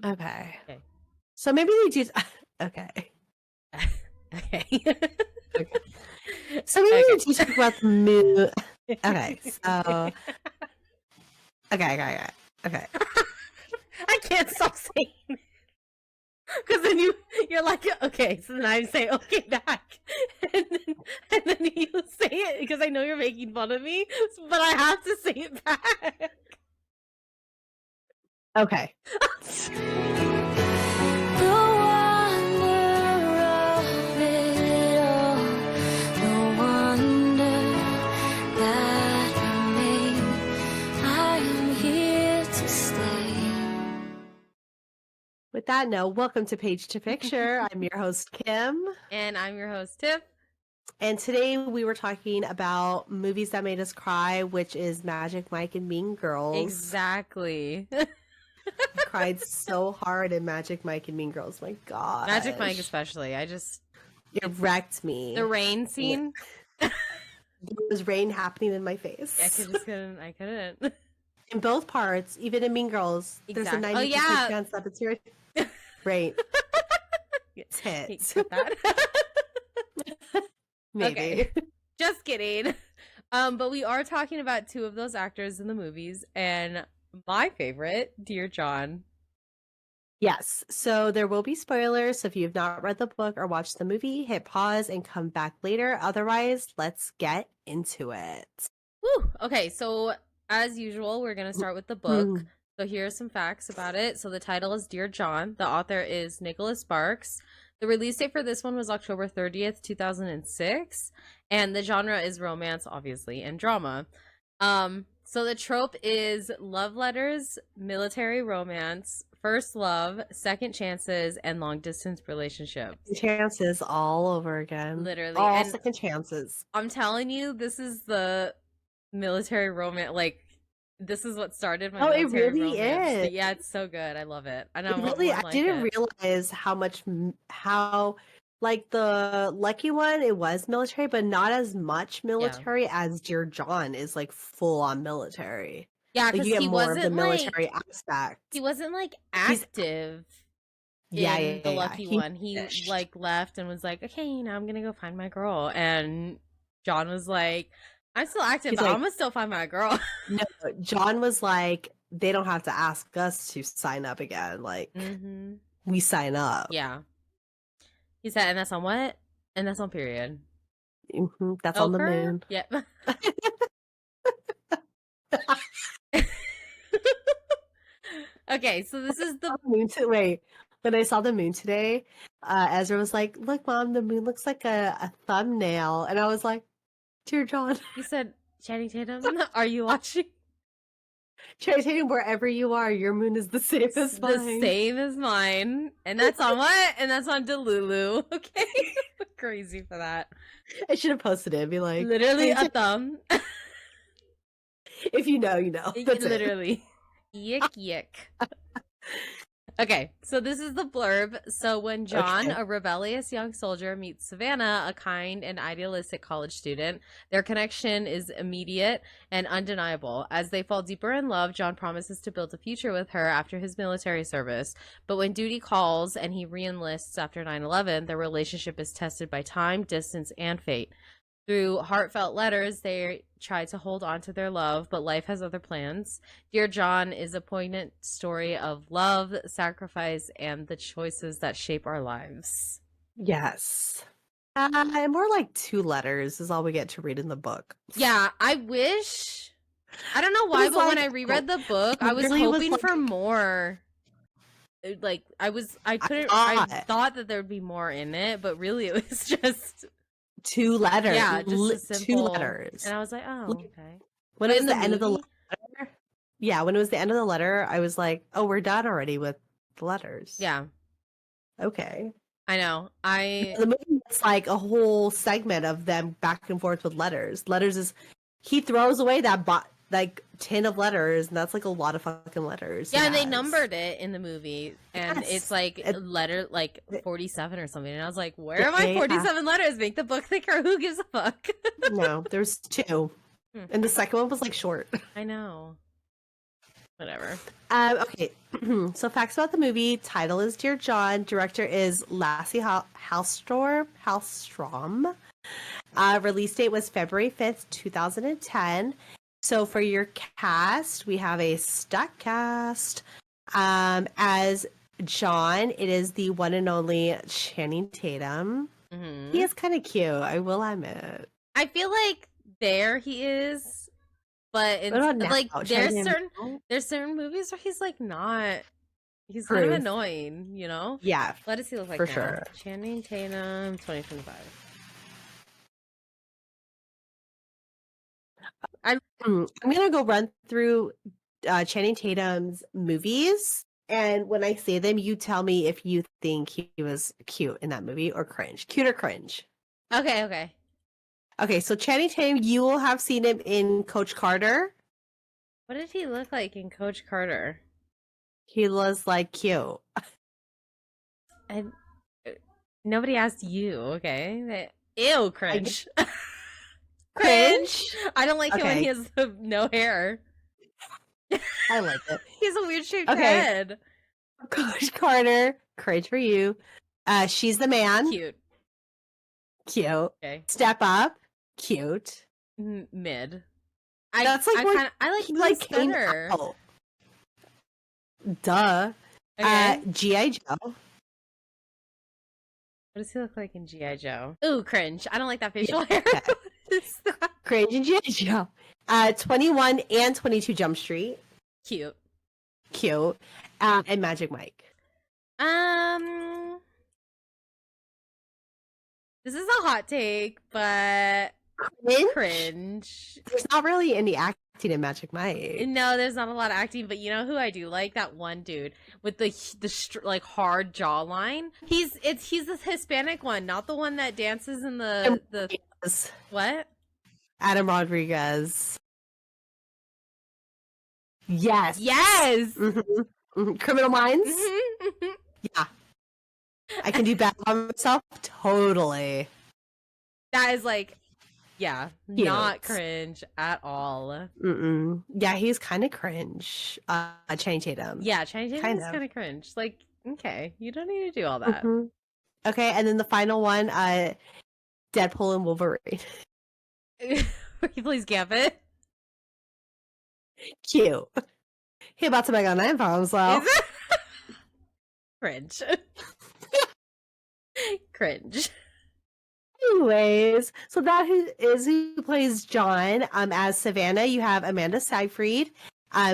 Okay. Okay. So maybe they do. Okay. Okay. Okay. So maybe we do talk about the moon. Okay. So. Okay. I can't stop saying it. Because then you're like, okay, so then I say, okay, back. And then you say it because I know you're making fun of me, but I have to say it back. Okay. With that note, welcome to Page to Picture. I'm your host, Kim. And I'm your host, Tiff. And today we were talking about movies that made us cry, which is Magic Mike and Mean Girls. Exactly. I cried so hard in Magic Mike and Mean Girls. My God. Magic Mike especially. It wrecked me. The rain scene. There was rain happening in my face. I couldn't. In both parts, even in Mean Girls, there's a 90% chance that it's your rain. Tits. Maybe. Okay. Just kidding. But we are talking about two of those actors in the movies, and my favorite, Dear John. Yes. So there will be spoilers. So if you've not read the book or watched the movie, hit pause and come back later. Otherwise, let's get into it. Woo! Okay, so as usual, we're going to start with the book. So here are some facts about it. So the title is Dear John. The author is Nicholas Sparks. The release date for this one was October 30th, 2006. And the genre is romance, obviously, and drama. So the trope is love letters, military romance, first love, second chances, and long distance relationships. Chances all over again. Literally. All and second chances. I'm telling you, this is the military romance, like, this is what started my military it really romance. is. But yeah, it's so good. I love it. And I didn't realize how like the Lucky One, it was military, but not as much military as Dear John is like full on military. Yeah, because you get he more wasn't of the military aspect. He wasn't like active. The Lucky One. He like left and was like, okay, I'm gonna go find my girl. And John was like, I'm still active, but I'm gonna still find my girl. No, John was like, they don't have to ask us to sign up again. Like, we sign up. Yeah. He said, and that's on what? And that's on period. That's on the moon. Yep. Okay, so this is the moon. Wait, when I saw the moon today, Ezra was like, "Look, Mom, the moon looks like a thumbnail," and I was like, "Dear John." He said, "Channing Tatum, are you watching?" Channing Tatum, wherever you are, your moon is the same as mine. The same as mine, and that's on what? And that's on Delulu. Okay, crazy for that. I should have posted it. Be like, literally a thumb. If you know, you know. That's literally. Yick. Okay, so this is the blurb. So when John, a rebellious young soldier, meets Savannah, a kind and idealistic college student, their connection is immediate and undeniable. As they fall deeper in love, John promises to build a future with her after his military service. But when duty calls and he re-enlists after 9/11, their relationship is tested by time, distance, and fate. Through heartfelt letters, they try to hold on to their love, but life has other plans. Dear John is a poignant story of love, sacrifice, and the choices that shape our lives. Yes. And more like 2 letters is all we get to read in the book. Yeah, I wish. I don't know why, but when I reread the book, I was hoping for more. Like, I thought that there would be more in it, but really it was just 2 letters. Yeah, just 2 letters. And I was like, oh, okay. When it was the end of the letter, when it was the end of the letter, I was like, oh, we're done already with the letters. Yeah. Okay. I know. The movie is like a whole segment of them back and forth with letters. Letters is, he throws away that tin of letters, and that's like a lot of fucking letters. Yeah, and they numbered it in the movie, and it's like letter 47 or something. And I was like, where are my 47 letters? Make the book thicker. Who gives a fuck? No, there's 2, and the second one was like short. I know. Whatever. Okay. So facts about the movie. Title is Dear John. Director is Lassie Hallstrom. Release date was February 5th, 2010. So for your cast, we have a stack cast. As John, it is the one and only Channing Tatum. Mm-hmm. He is kind of cute, I will admit. I feel like there he is, but it's like there's certain movies where he's like not. He's kind of annoying, you know? Yeah. What does he look like for now? sure. Channing Tatum, 2025. I'm gonna go run through Channing Tatum's movies, and when I say them, you tell me if you think he was cute in that movie or cringe. Cute or cringe. Okay. Okay, so Channing Tatum, you will have seen him in Coach Carter. What did he look like in Coach Carter? He was like cute. Nobody asked you, okay? Ew, cringe. Cringe? I don't like it when he has no hair. I like it. He has a weird shaped head. Coach Carter, cringe for you. She's the Man. Cute. Okay. Step Up. Cute. Mid. That's like I like better. Duh. Okay. G.I. Joe. What does he look like in G.I. Joe? Ooh, cringe. I don't like that facial hair. Cringe in G.I. Joe. 21 and 22 Jump Street. Cute. And Magic Mike. This is a hot take, but cringe. There's not really any acting in Magic Mike. No, there's not a lot of acting, but you know who I do like? That one dude with the like hard jawline. He's the Hispanic one, not the one that dances in the what? Adam Rodriguez. Yes. Mm-hmm. Criminal Minds. Mm-hmm. Yeah. I can do bad on myself. Totally. That is like, yeah, cute. Not cringe at all. Yeah, he's kind of cringe. Channing Tatum. Yeah, Channing Tatum is kind of cringe. Like, okay, you don't need to do all that. Okay, and then the final one, Deadpool and Wolverine. He plays Gambit. Cute. He about to make a name for himself. Cringe. Cringe. Anyways, so that is who plays John. As Savannah, you have Amanda Seyfried.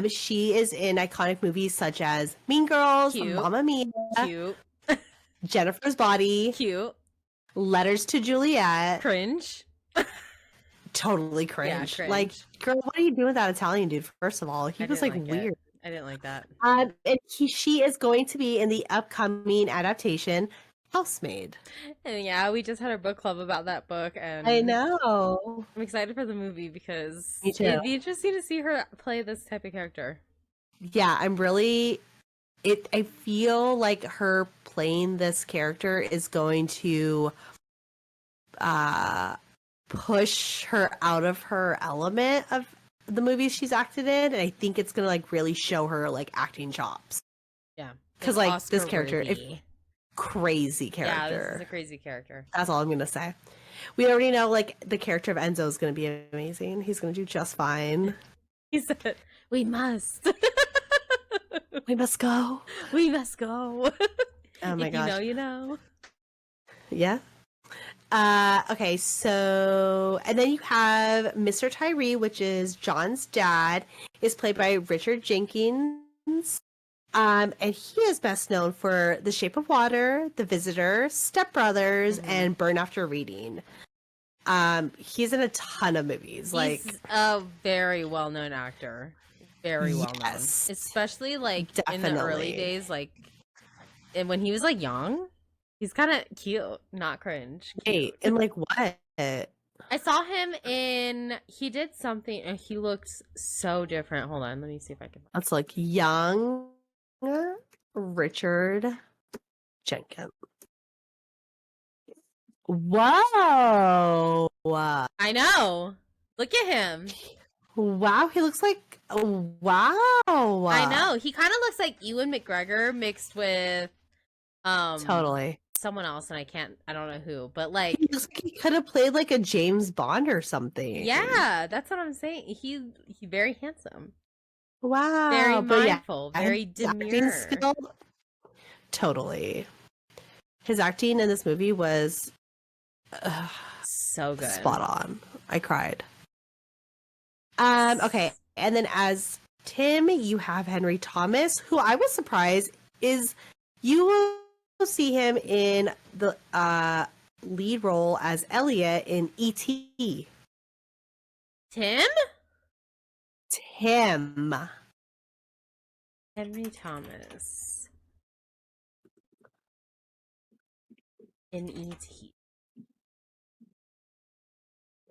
She is in iconic movies such as Mean Girls, Mamma Mia, Jennifer's Body, Letters to Juliet. Cringe. Totally cringe. Yeah, cringe. Like, girl, what are you doing with that Italian dude? First of all, he was like weird. I didn't like that. And she is going to be in the upcoming adaptation Housemaid. And yeah, we just had our book club about that book, and I know. I'm excited for the movie because Me too. it'd be interesting to see her play this type of character. Yeah, I feel like her playing this character is going to push her out of her element of the movies she's acted in, and I think it's gonna like really show her like acting chops. Yeah, because like this character, crazy character. Yeah, this is a crazy character. That's all I'm gonna say. We already know like the character of Enzo is gonna be amazing. He's gonna do just fine. He said, "We must. We must go. We must go." Oh my gosh! You know, you know. Yeah. Okay, so and then you have Mr. Tyree, which is John's dad, is played by Richard Jenkins. And he is best known for The Shape of Water, The Visitor, Step Brothers, and Burn After Reading. He's in a ton of movies. He's a very well-known actor. Very well known. Especially like in the early days, like and when he was like young. He's kind of cute, not cringe. Wait, and like what? I saw him he did something and he looked so different. Hold on, let me see if I can. That's like young Richard Jenkins. Whoa. I know. Look at him. Wow, he looks like wow. I know. He kind of looks like Ewan McGregor mixed with Totally. someone else, and I don't know who, but He like, looks like he could have played like a James Bond or something. yeah, that's what I'm saying. He very handsome, very Wow, but yeah, mindful, his very acting demure. skill, totally. His acting in this movie was uh, So good. spot on. I cried. Okay, and then as Tim, you have Henry Thomas, who I was surprised is you will see him in the lead role as Elliot in E.T. Tim? Tim. Henry Thomas in E.T.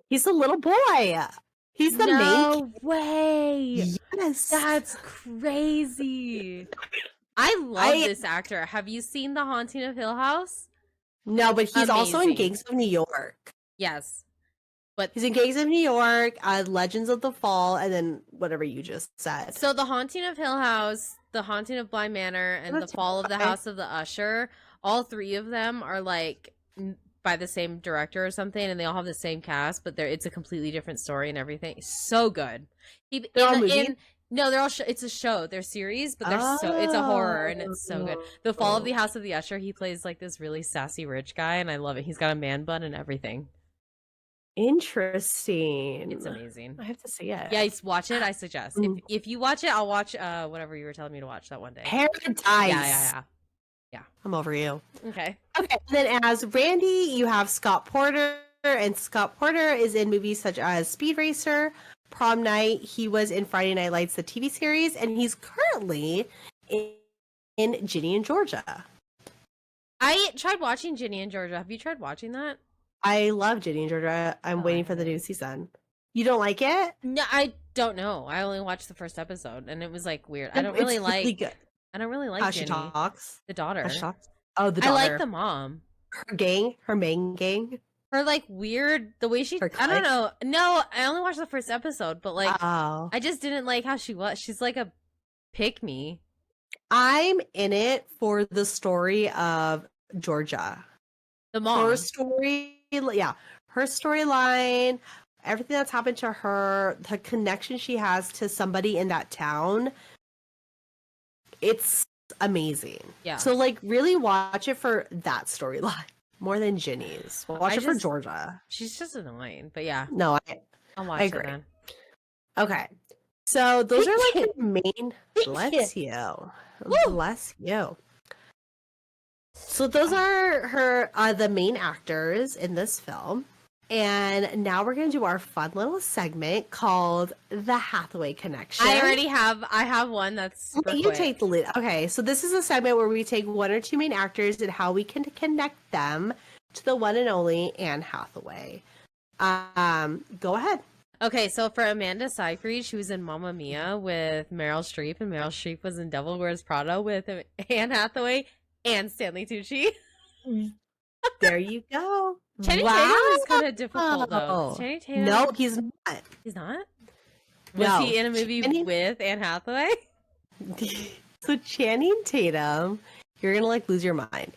He's the little boy. He's the main. No way! Yes. That's crazy. I love this actor. Have you seen The Haunting of Hill House? No, but he's also in Amazing. Gangs of New York. Yes. But He's in Gangs of New York, Legends of the Fall, and then whatever you just said. so The Haunting of Hill House, The Haunting of Bly Manor, and The Fall of the House of the Usher, all three of them are like by the same director or something, and they all have the same cast, but it's a completely different story and everything. So good. They're all movies? No, they're all it's a show. They're series, but it's a horror and it's so good. The Fall of the House of the Usher, he plays like this really sassy rich guy, and I love it. He's got a man bun and everything. Interesting. It's amazing. I have to see it. Yeah, watch it. I suggest. If you watch it, I'll watch whatever you were telling me to watch that one day. Paradise. Yeah. I'm over you. Okay. Then as Randy, you have Scott Porter, and Scott Porter is in movies such as Speed Racer, Prom Night. He was in Friday Night Lights, the TV series, and he's currently in Ginny and Georgia. I tried watching Ginny and Georgia. Have you tried watching that? I love Ginny and Georgia. I'm waiting for the new season. You don't like it? No, I don't know. I only watched the first episode, and it was like weird. I don't really like how she Ginny. Talks. The daughter. Oh, the daughter. I like the mom. Her main gang. Her like weird the way she. I don't know. No, I only watched the first episode, but like I just didn't like how she was. She's like a pick me. I'm in it for the story of Georgia. The mom. Her story, yeah. Her storyline, everything that's happened to her, the connection she has to somebody in that town. It's amazing. Yeah. So like really watch it for that storyline more than Ginny's. Watch it for Georgia. She's just annoying, but yeah. No, I'll watch it then. Okay. So those are like the main. Bless you. Bless you. So those are the main actors in this film. And now we're going to do our fun little segment called The Hathaway Connection. I have one that's super quick. Take the lead. Okay, so this is a segment where we take one or two main actors and how we can connect them to the one and only Anne Hathaway. Go ahead. Okay, so for Amanda Seyfried, she was in Mamma Mia with Meryl Streep, and Meryl Streep was in Devil Wears Prada with Anne Hathaway and Stanley Tucci. There you go. Channing Tatum is kind of difficult, though. Channing Tatum? No, he's not. He's not? Was he in a movie with Anne Hathaway? So Channing Tatum, you're going to like lose your mind.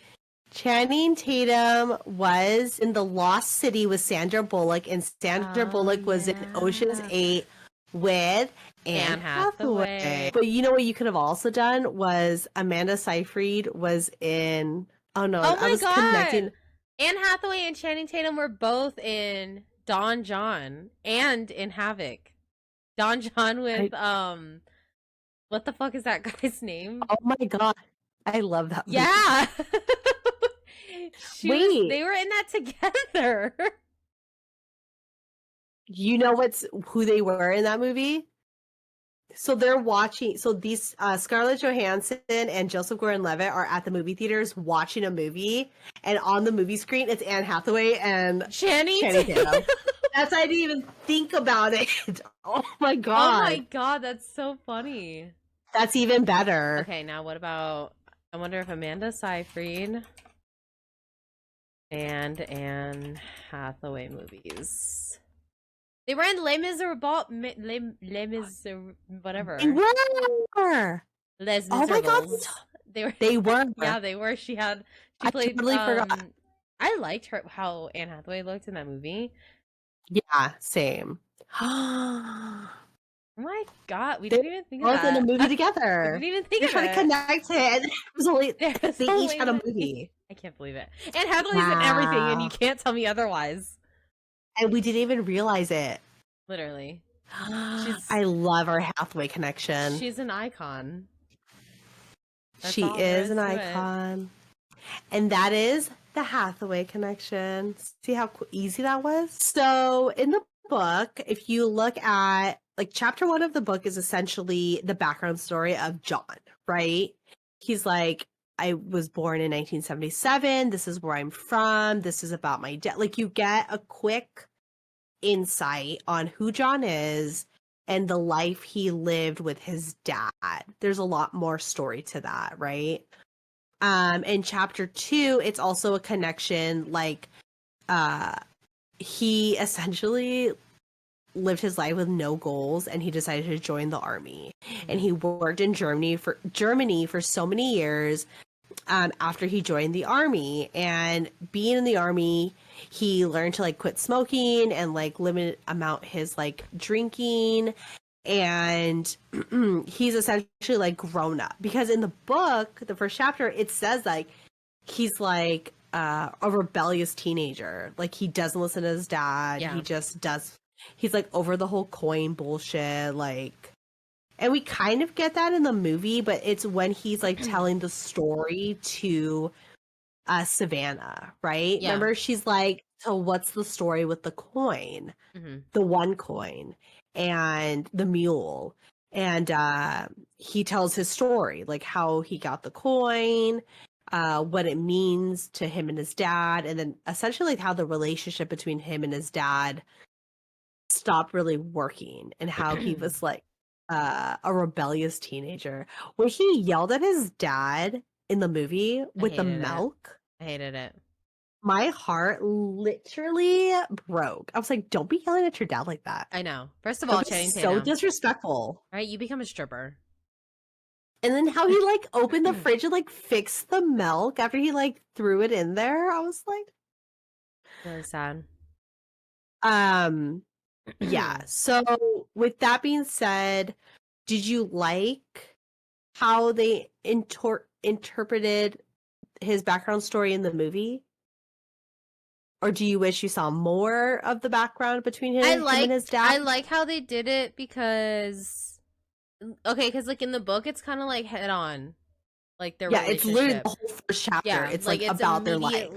Channing Tatum was in The Lost City with Sandra Bullock, and Sandra Bullock was in Ocean's 8 with Anne Hathaway. But you know what you could have also done was Amanda Seyfried was in... Oh, no. Oh, my God. Connecting... Anne Hathaway and Channing Tatum were both in Don John and in Havoc. Don John with, what the fuck is that guy's name? Oh, my God. I love that movie. Yeah. They were in that together. You know who they were in that movie? So they're watching. So these Scarlett Johansson and Joseph Gordon-Levitt are at the movie theaters watching a movie, and on the movie screen it's Anne Hathaway and Channing Tatum. That's I didn't even think about it. Oh my God! Oh my God, that's so funny. That's even better. Okay, now what about? I wonder if Amanda Seyfried and Anne Hathaway movies. They were in Les Miserables, Les Miserables, whatever. They were. Les Oh my God. Miserables. They were. They were. Yeah, they were. She I played. totally forgot. I liked her how Anne Hathaway looked in that movie. Yeah, same. Oh my God, we They didn't even think of both in a that. movie We together. didn't even think They're of trying to it. connect it. And it was only, they each had a movie. I can't believe it. Anne Hathaway's in everything, and you Wow. can't tell me otherwise. And we didn't even realize it. Literally. I love our Hathaway connection. She's an icon. That's She all there is an to it. icon. And that is the Hathaway connection. See how easy that was? So in the book, if you look at like chapter 1 of the book is essentially the background story of John, right? He's like, I was born in 1977. This is where I'm from. This is about my dad. Like you get a quick insight on who John is and the life he lived with his dad. There's a lot more story to that, right? In chapter 2, it's also a connection, like he essentially lived his life with no goals and he decided to join the army. And he worked in Germany for so many years after he joined the army. And being in the army, he learned to like quit smoking and like limit amount his like drinking. And he's essentially like grown up, because in the book, the first chapter, it says like he's like a rebellious teenager. Like he doesn't listen to his dad. Yeah. He just does. He's like over the whole coin bullshit. Like, and we kind of get that in the movie, but it's when he's like telling the story to Savannah, right? Yeah. Remember, she's like, so what's the story with the coin? The one coin and the mule. And he tells his story, like how he got the coin, what it means to him and his dad, and then essentially like how the relationship between him and his dad stopped really working, and how he was like a rebellious teenager. When he yelled at his dad in the movie with the milk, I hated it. my heart literally broke. I was like, don't be yelling at your dad like that. I know. First of all, Channing Tatum. So disrespectful. Right? You become a stripper. And then how he like opened the fridge and like fixed the milk after he like threw it in there. I was like, really sad. Yeah. So with that being said, did you like how they interpreted his background story in the movie? Or do you wish you saw more of the background between him and his dad? I like how they did it because, because like in the book, it's kind of like head on, like their relationship. It's literally the whole first chapter. Yeah, it's like it's about their life,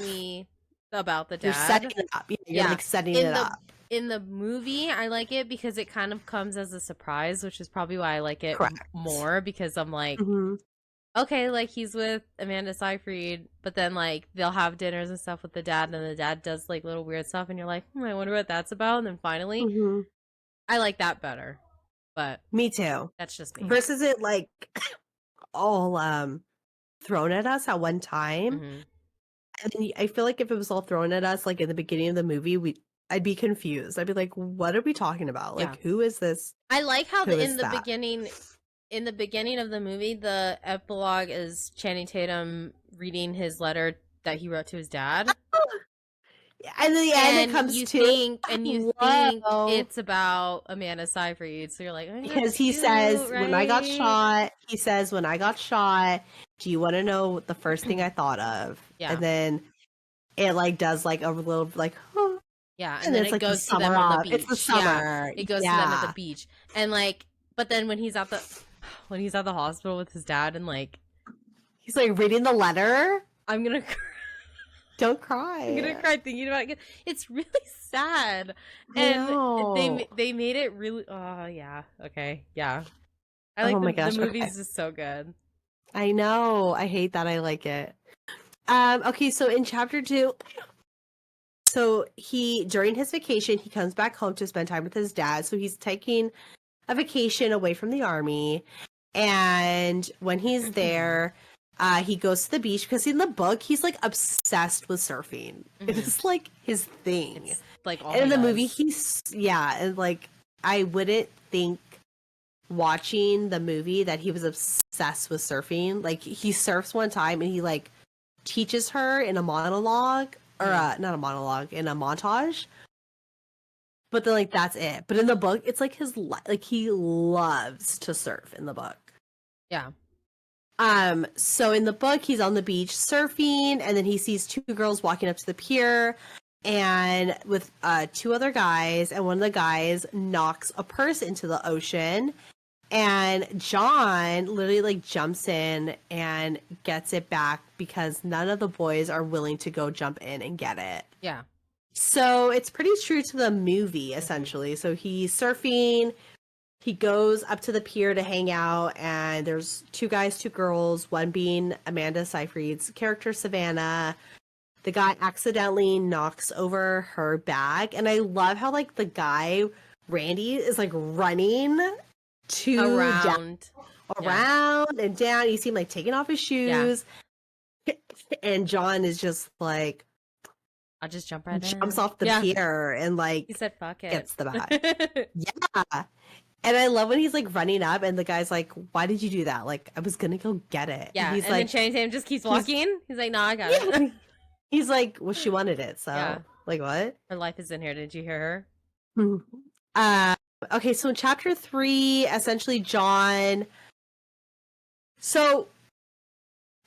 about the dad. You're setting it up. You're like setting it up. In the movie, I like it because it kind of comes as a surprise, which is probably why I like it more, because I'm like, okay, like he's with Amanda Seyfried, but then like they'll have dinners and stuff with the dad, and the dad does like little weird stuff, and you're like, I wonder what that's about. And then finally, I like that better. But me too. That's just me. Versus it like all thrown at us at one time. And then I feel like if it was all thrown at us like in the beginning of the movie, I'd be confused. I'd be like, what are we talking about? Like, who is this? I like how in the beginning of the movie, the epilogue is Channing Tatum reading his letter that he wrote to his dad. And then the end, it comes you to think it's about Amanda Seyfried, so you're like, because he says, right? When I got shot, do you want to know the first thing I thought of? And then it like does like a little like, and then it like goes to them on the beach. It's the summer. It goes to them at the beach, and like, but then when he's at the hospital with his dad, and like he's like reading the letter, I'm gonna. Don't cry. I'm gonna cry thinking about it. It's really sad, and they made it really. Oh yeah, okay, yeah. I like the movie's just so good. I know. I hate that. I like it. Okay, so in chapter 2, so during his vacation, he comes back home to spend time with his dad. So he's taking a vacation away from the army, and when he's there. He goes to the beach because in the book he's like obsessed with surfing. It's like his thing. like all And in the movie, does. and like I wouldn't think watching the movie that he was obsessed with surfing. Like he surfs one time and he like teaches her in a monologue or not a monologue, in a montage. But then like that's it. But in the book, it's like like he loves to surf in the book. Yeah. So in the book, he's on the beach surfing, and then he sees two girls walking up to the pier, and with two other guys, and one of the guys knocks a purse into the ocean, and John literally like jumps in and gets it back because none of the boys are willing to go jump in and get it. Yeah. So it's pretty true to the movie, essentially. So he's surfing. He goes up to the pier to hang out, and there's two guys, two girls, one being Amanda Seyfried's character, Savannah. The guy accidentally knocks over her bag, and I love how, like, the guy, Randy, is, like, running Around and down. You see him, like, taking off his shoes, and John is just, like... I'll just jump right in. Jumps off the pier and, like... He said, fuck it. Gets the bag. Yeah. And I love when he's like running up and the guy's like, why did you do that? Like, I was gonna go get it. Yeah. And he's and like, then Channing Tatum just keeps walking. He's like, no, I got it. He's like, well, she wanted it. So like, what? Her life is in here. Did you hear her? Okay. So in chapter 3, essentially John, so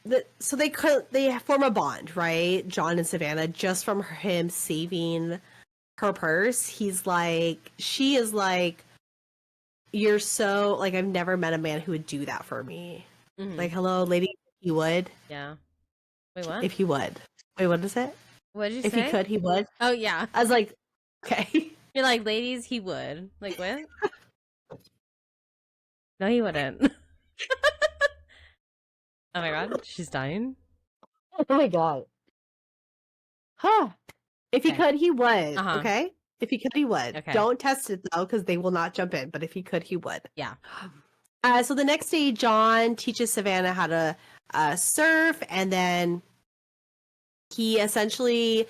they form a bond, right? John and Savannah, just from him saving her purse. He's like, she is like, you're so, like, I've never met a man who would do that for me. Mm-hmm. Like, hello, lady, if he would. Yeah. Wait, what? If he would. Wait, what is it? What did you say? If he could, he would. Oh, yeah. I was like, okay. You're like, ladies, he would. Like, what? No, he wouldn't. Oh my god, she's dying. Oh my god. Huh. If he could, he would. Okay? If he could, he would. Okay. Don't test it, though, because they will not jump in. But if he could, he would. Yeah. So the next day, John teaches Savannah how to surf, and then he essentially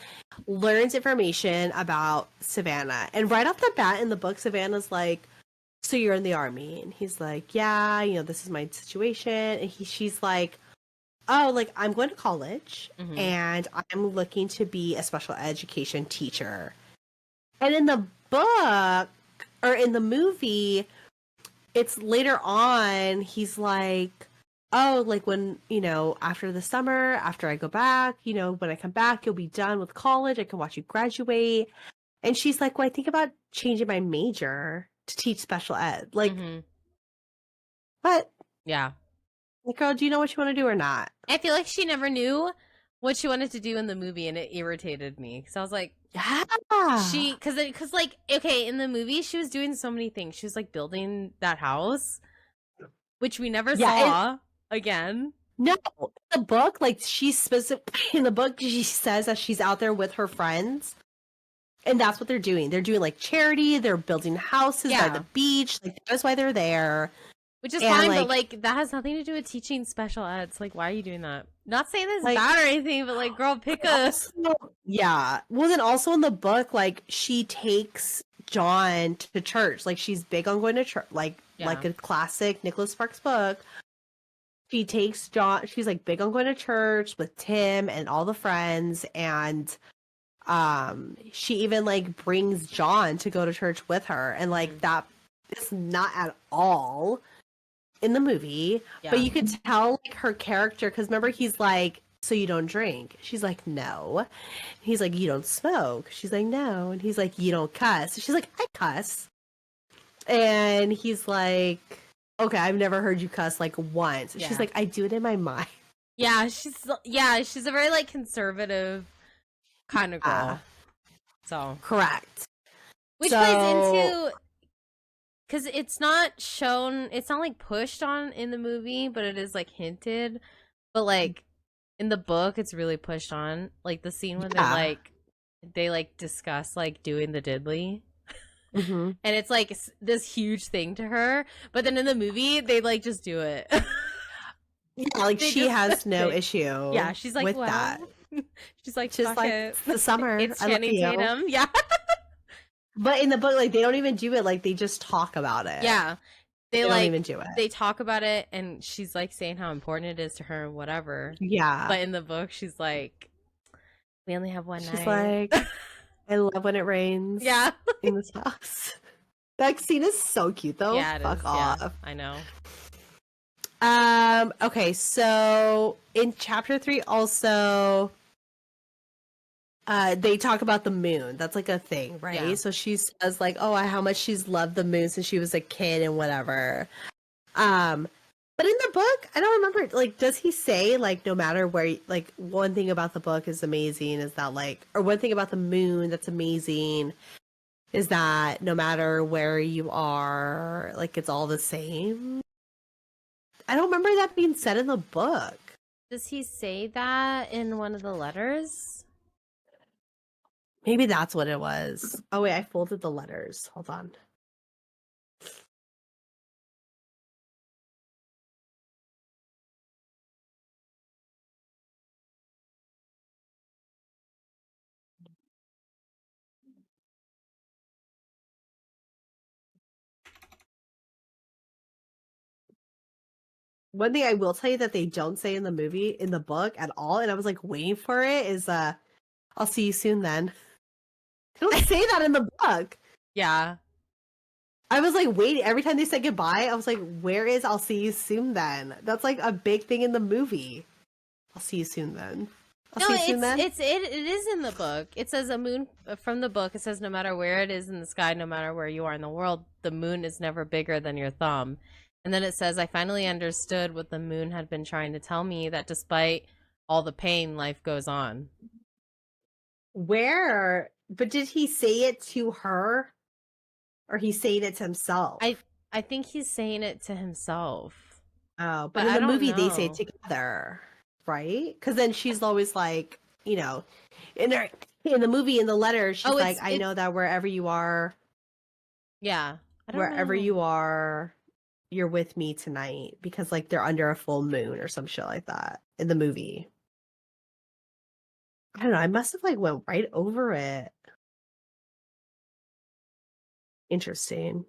learns information about Savannah. And right off the bat in the book, Savannah's like, so you're in the Army? And he's like, yeah, you know, this is my situation. And she's like, oh, like, I'm going to college, and I'm looking to be a special education teacher. And in the book, or in the movie, it's later on, he's like, oh, like, when, you know, after the summer, after I go back, you know, when I come back, you'll be done with college. I can watch you graduate. And she's like, well, I think about changing my major to teach special ed. Like, what? Yeah. Like, girl, do you know what you want to do or not? I feel like she never knew what she wanted to do in the movie, and it irritated me. So I was like, yeah. Because like, okay, in the movie, she was doing so many things. She was like building that house, which we never saw again. No, in the book, like, in the book, she says that she's out there with her friends. And that's what they're doing. They're doing, like, charity. They're building houses by the beach. Like, that's why they're there. Which is fine, but, like, that has nothing to do with teaching special eds. Like, why are you doing that? Not saying this like, bad or anything, but, like, girl, pick us. Yeah. Well, then also in the book, like, she takes John to church. Like, she's big on going to church. Like a classic Nicholas Sparks book. She takes John. She's, like, big on going to church with Tim and all the friends. And she even, like, brings John to go to church with her. And, like, that is not at all in the movie, but you could tell, like, her character, because remember, he's like, so you don't drink? She's like, no. He's like, you don't smoke? She's like, no. And he's like, you don't cuss? She's like, I cuss. And he's like, okay, I've never heard you cuss, like, once. She's like, I do it in my mind. Yeah, she's a very, like, conservative kind of girl. So correct. Which plays into, because it's not shown, it's not, like, pushed on in the movie, but it is, like, hinted. But, like, in the book, it's really pushed on. Like, the scene where they, like, discuss, like, doing the diddly. And it's, like, this huge thing to her. But then in the movie, they, like, just do it. Yeah, like, she has no issue she's like, with well, that. She's like, just fuck like, it. the summer. It's Channing Tatum. Yeah. But in the book, like, they don't even do it. Like, they just talk about it. Yeah. They don't like even do it. they talk about it, and she's like saying how important it is to her and whatever. Yeah. But in the book, she's like, we only have one She's night. like, I love when it rains. Yeah. In this house. That scene is so cute, though. Yeah, it Fuck is. off. Yeah, I know. Okay, so in chapter 3 also they talk about the moon. That's like a thing, right? Yeah. So she says like, oh, how much she's loved the moon since she was a kid and whatever. But in the book, I don't remember, like, does he say, like, no matter where, like, one thing about the book is amazing is that, like, or one thing about the moon that's amazing is that no matter where you are, like, it's all the same? I don't remember that being said in the book. Does he say that in one of the letters? Maybe that's what it was. Oh, wait, I folded the letters. Hold on. One thing I will tell you that they don't say in the movie, in the book at all, and I was like waiting for it, is I'll see you soon then. They don't say that in the book. Yeah. I was like waiting every time they said goodbye. I was like, where is I'll see you soon then? That's like a big thing in the movie. I'll see you soon then. I'll see you soon then. It is in the book. It says a moon from the book. It says no matter where it is in the sky, no matter where you are in the world, the moon is never bigger than your thumb. And then it says, I finally understood what the moon had been trying to tell me, that despite all the pain, life goes on. Where? But did he say it to her? Or he's saying it to himself? I think he's saying it to himself. Oh, but in the movie they say it together, right? Because then she's always like, you know, in the movie, in the letter, she's like, I know that wherever you are, yeah, wherever you are, you're with me tonight, because like they're under a full moon or some shit like that in the movie. I don't know. I must have like went right over it. Interesting.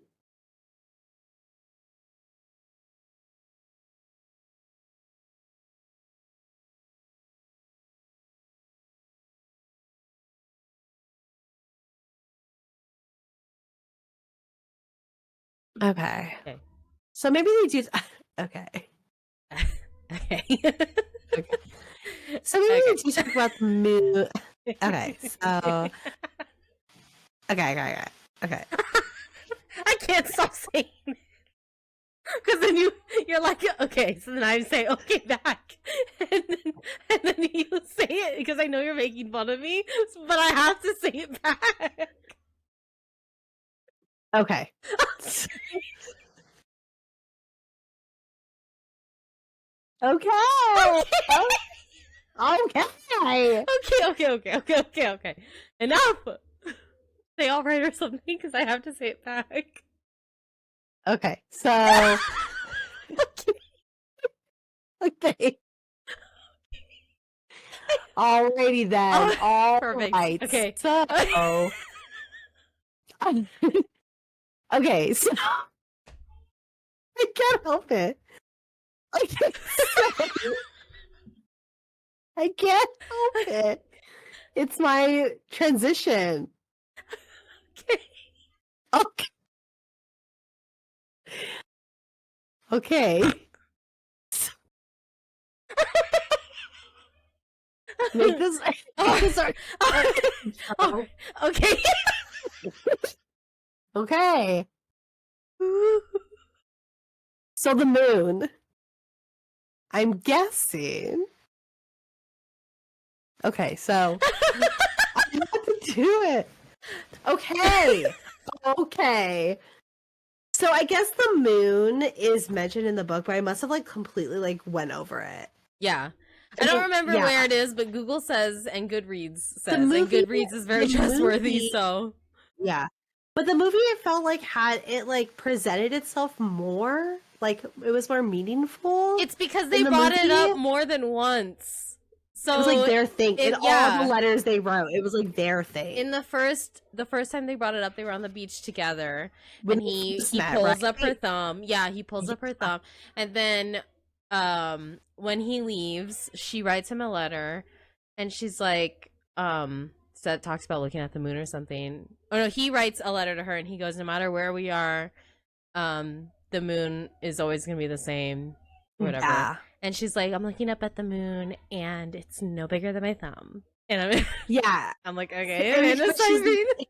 Okay. So maybe they do. Okay. Okay. Okay. So maybe they do talk about the moon. Okay. So. Okay. I can't stop saying it. Because then you're like, okay, so then I say, okay, back. And then you say it because I know you're making fun of me, but I have to say it back. Okay. Okay. Okay. Enough. Say all right or something because I have to say it back. Okay. So. Okay. Alrighty then. All perfect. right. Okay. So. Okay. So. I can't help it. I can't help it. It's my transition. Okay. Okay. Make this. Okay. Okay. So the moon. I'm guessing. Okay, so I have to do it. Okay. Okay. So I guess the moon is mentioned in the book, but I must have like completely like went over it. Yeah. I don't remember where it is, but Google says and Goodreads says, and Goodreads is very trustworthy, so yeah. But the movie, it felt like had it like presented itself more, like it was more meaningful. It's because they brought it up more than once. It was like their thing. In all the yeah. letters they wrote, it was like their thing. In the first time they brought it up, they were on the beach together, When and they first he met, pulls up her right? thumb. Yeah, he pulls up her Yeah. thumb, and then when he leaves, she writes him a letter, and she's like that talks about looking at the moon or something. Oh no, he writes a letter to her, and he goes, no matter where we are, the moon is always gonna be the same, whatever. Yeah. And she's like, I'm looking up at the moon, and it's no bigger than my thumb. And Yeah. I'm like, okay, I mean, Amanda Seyfried.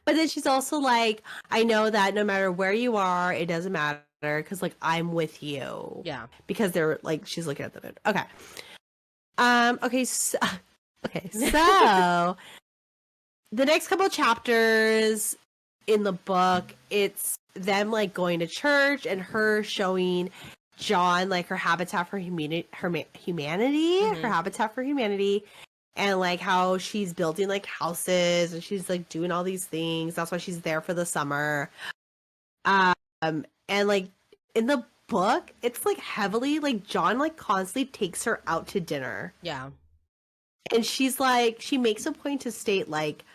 but then she's also like, I know that no matter where you are, it doesn't matter because like I'm with you. Yeah. Because they're like she's looking at the moon. Okay. Okay. So the next couple chapters in the book, it's them like going to church and her showing John like her habitat for humanity, her habitat for humanity, and like how she's building like houses and she's like doing all these things. That's why she's there for the summer. And like in the book, it's like heavily like John like constantly takes her out to dinner. Yeah. And she's like, she makes a point to state like,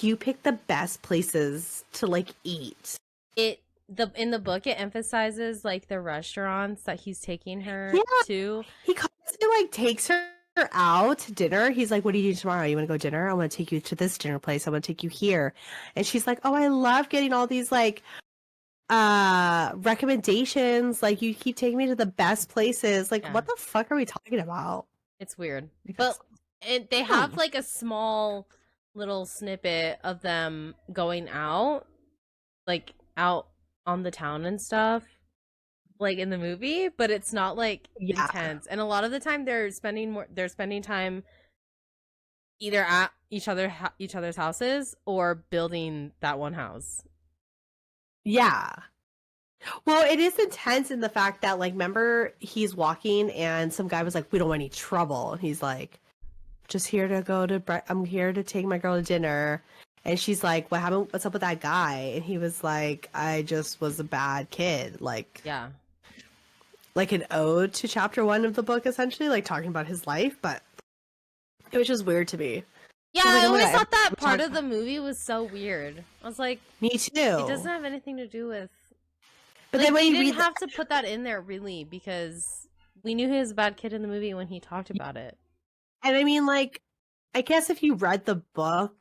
you pick the best places to like eat. In the book it emphasizes like the restaurants that he's taking her to. He constantly like takes her out to dinner. He's like, what do you do tomorrow? You want to go dinner? I want to take you to this dinner place. I want to take you here. And she's like, oh, I love getting all these like recommendations. Like you keep taking me to the best places. Like what the fuck are we talking about? It's weird. But they have like a small little snippet of them going out, like out on the town and stuff, like in the movie, but it's not like intense. And a lot of the time they're spending time either at each other's houses or building that one house. Yeah. Well, it is intense in the fact that like remember he's walking and some guy was like, we don't want any trouble. And he's like, just here to I'm here to take my girl to dinner. And she's like, what happened? What's up with that guy? And he was like, I just was a bad kid. Like, yeah, like an ode to chapter 1 of the book, essentially, like talking about his life. But it was just weird to me. Yeah, I always thought that part of the movie was so weird. I was like, me too. It doesn't have anything to do with. But like, then when you you didn't have to put that in there really because we knew he was a bad kid in the movie when he talked about it. And I mean, like, I guess if you read the book,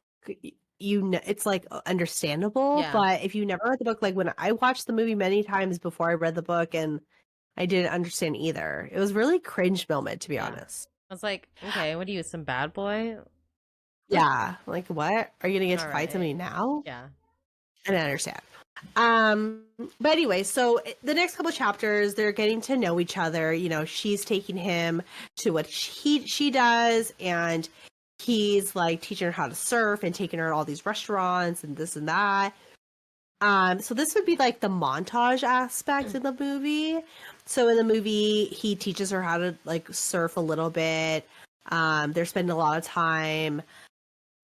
you know, it's like understandable. Yeah. But if you never read the book, like when I watched the movie many times before I read the book, and I didn't understand either. It was really cringe moment, to be honest. I was like, okay, what are you, some bad boy? Yeah, like what? Are you gonna get to fight somebody now? Yeah, I don't understand. But anyway, so the next couple chapters, they're getting to know each other. You know, she's taking him to what she does, and he's like teaching her how to surf and taking her to all these restaurants and this and that. So this would be like the montage aspect in the movie. So in the movie, he teaches her how to like surf a little bit. They're spending a lot of time.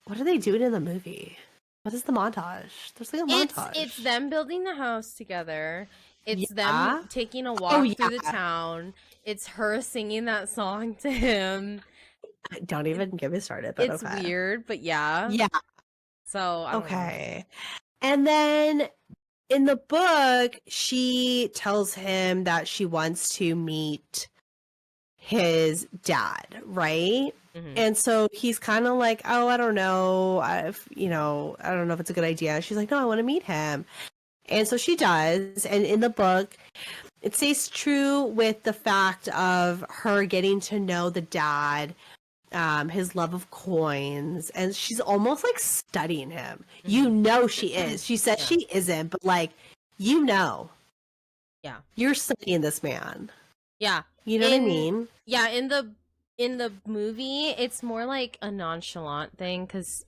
What are they doing in the movie? What is the montage? There's like a montage. It's them building the house together. It's them taking a walk through the town. It's her singing that song to him. Don't even get me started. But it's weird, but yeah. Yeah. So, okay. And then in the book, she tells him that she wants to meet his dad, right? Mm-hmm. And so he's kind of like, oh, I don't know. I don't know if it's a good idea. She's like, no, I want to meet him. And so she does. And in the book, it stays true with the fact of her getting to know the dad, his love of coins, and she's almost like studying him. Mm-hmm. You know she is. She says she isn't, but like, you know. Yeah. You're studying this man. Yeah. You know what I mean? Yeah, in the movie, it's more like a nonchalant thing because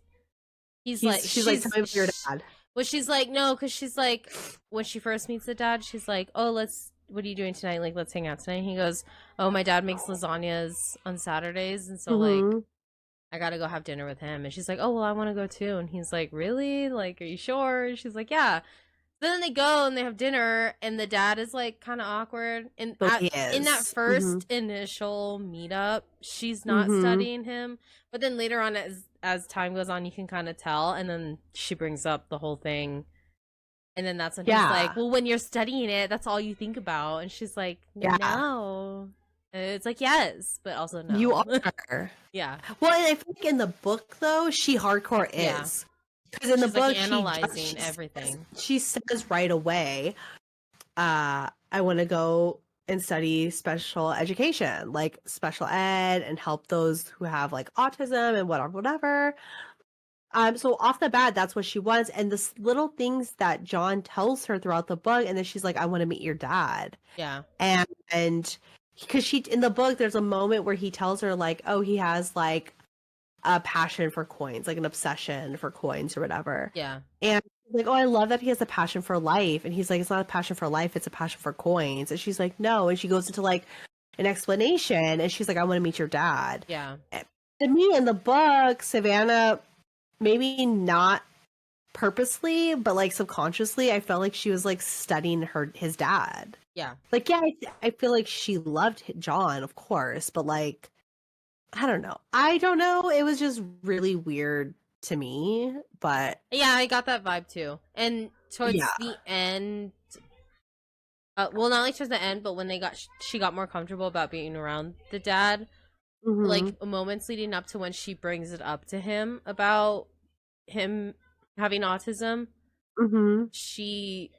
she's like, tell me about your dad. Well, she's like, no, because she's like, when she first meets the dad, she's like, oh, what are you doing tonight? Like, let's hang out tonight. And he goes, oh, my dad makes lasagnas on Saturdays, and so like, I gotta go have dinner with him. And she's like, oh, well, I want to go too. And he's like, really? Like, are you sure? And she's like, yeah. Then they go and they have dinner, and the dad is like kind of awkward. And So he in that is. first initial meetup, she's not Mm-hmm. studying him. But then later on, as time goes on, you can kind of tell. And then she brings up the whole thing, and then that's when he's like, Yeah. "Well, when you're studying it, that's all you think about." And she's like, Yeah. "No." And it's like, yes, but also You no. are. Yeah, Well, and I think in the book though, she hardcore yeah. is. Because in the She's like book, analyzing everything. she says right away, I want to go and study special education, like special ed, and help those who have like autism and whatever, whatever. So off the bat, that's what she wants, and this little things that John tells her throughout the book, and then she's like, "I want to meet your dad," Yeah, and because she in the book, there's a moment where he tells her like, "Oh, he has like a passion for coins, like an obsession for coins or whatever." yeah, And she's like, "Oh, I love that he has a passion for life." And he's like, "It's not a passion for life, it's a passion for coins." And she's like, "No." And she goes into like an explanation and she's like, "I want to meet your dad." yeah, To me in the book, Savannah, maybe not purposely, but like subconsciously, I felt like she was like studying his dad. yeah. Like, yeah, I feel like she loved John, of course, but like, I don't know. I don't know. It was just really weird to me, but Yeah, I got that vibe too. And yeah. towards the end, well, not like towards the end, but when she got more comfortable about being around the dad, Hmm. like moments leading up to when she brings it up to him about him having autism, Hmm. she,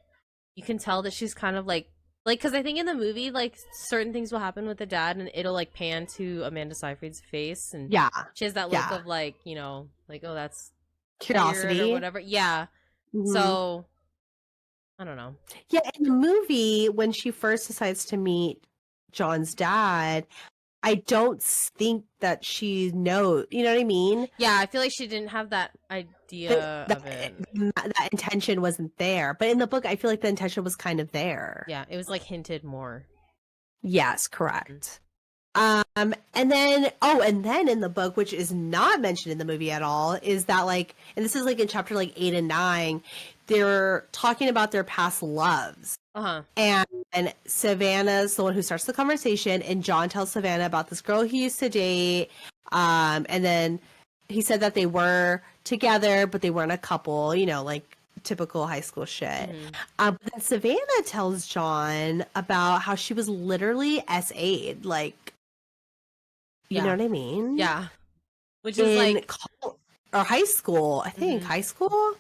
you can tell that she's kind of like, because I think in the movie, like certain things will happen with the dad, and it'll like pan to Amanda Seyfried's face, and Yeah. she has that look Yeah. of like, like, oh, that's weird or Curiosity. whatever. Yeah. Hmm. So I don't know. Yeah, in the movie, when she first decides to meet John's dad, I don't think that she knows. You know what I mean? Yeah, I feel like she didn't have that That, idea that of it. that intention wasn't there. But in the book, I feel like the intention was kind of there. Yeah, it was like hinted more. Yes, Mhm. correct. And then in the book, which is not mentioned in the movie at all, is that like, and this is like in chapter like 8 and 9, they're talking about their past loves. Uh-huh. And Savannah's the one who starts the conversation, and John tells Savannah about this girl he used to date. And then he said that they were together, but they weren't a couple, like typical high school shit. Hmm. But then Savannah tells John about how she was literally SA'd, like, you know Yeah. what I mean? Yeah. Which is In like, or high school, I think mhm. high school.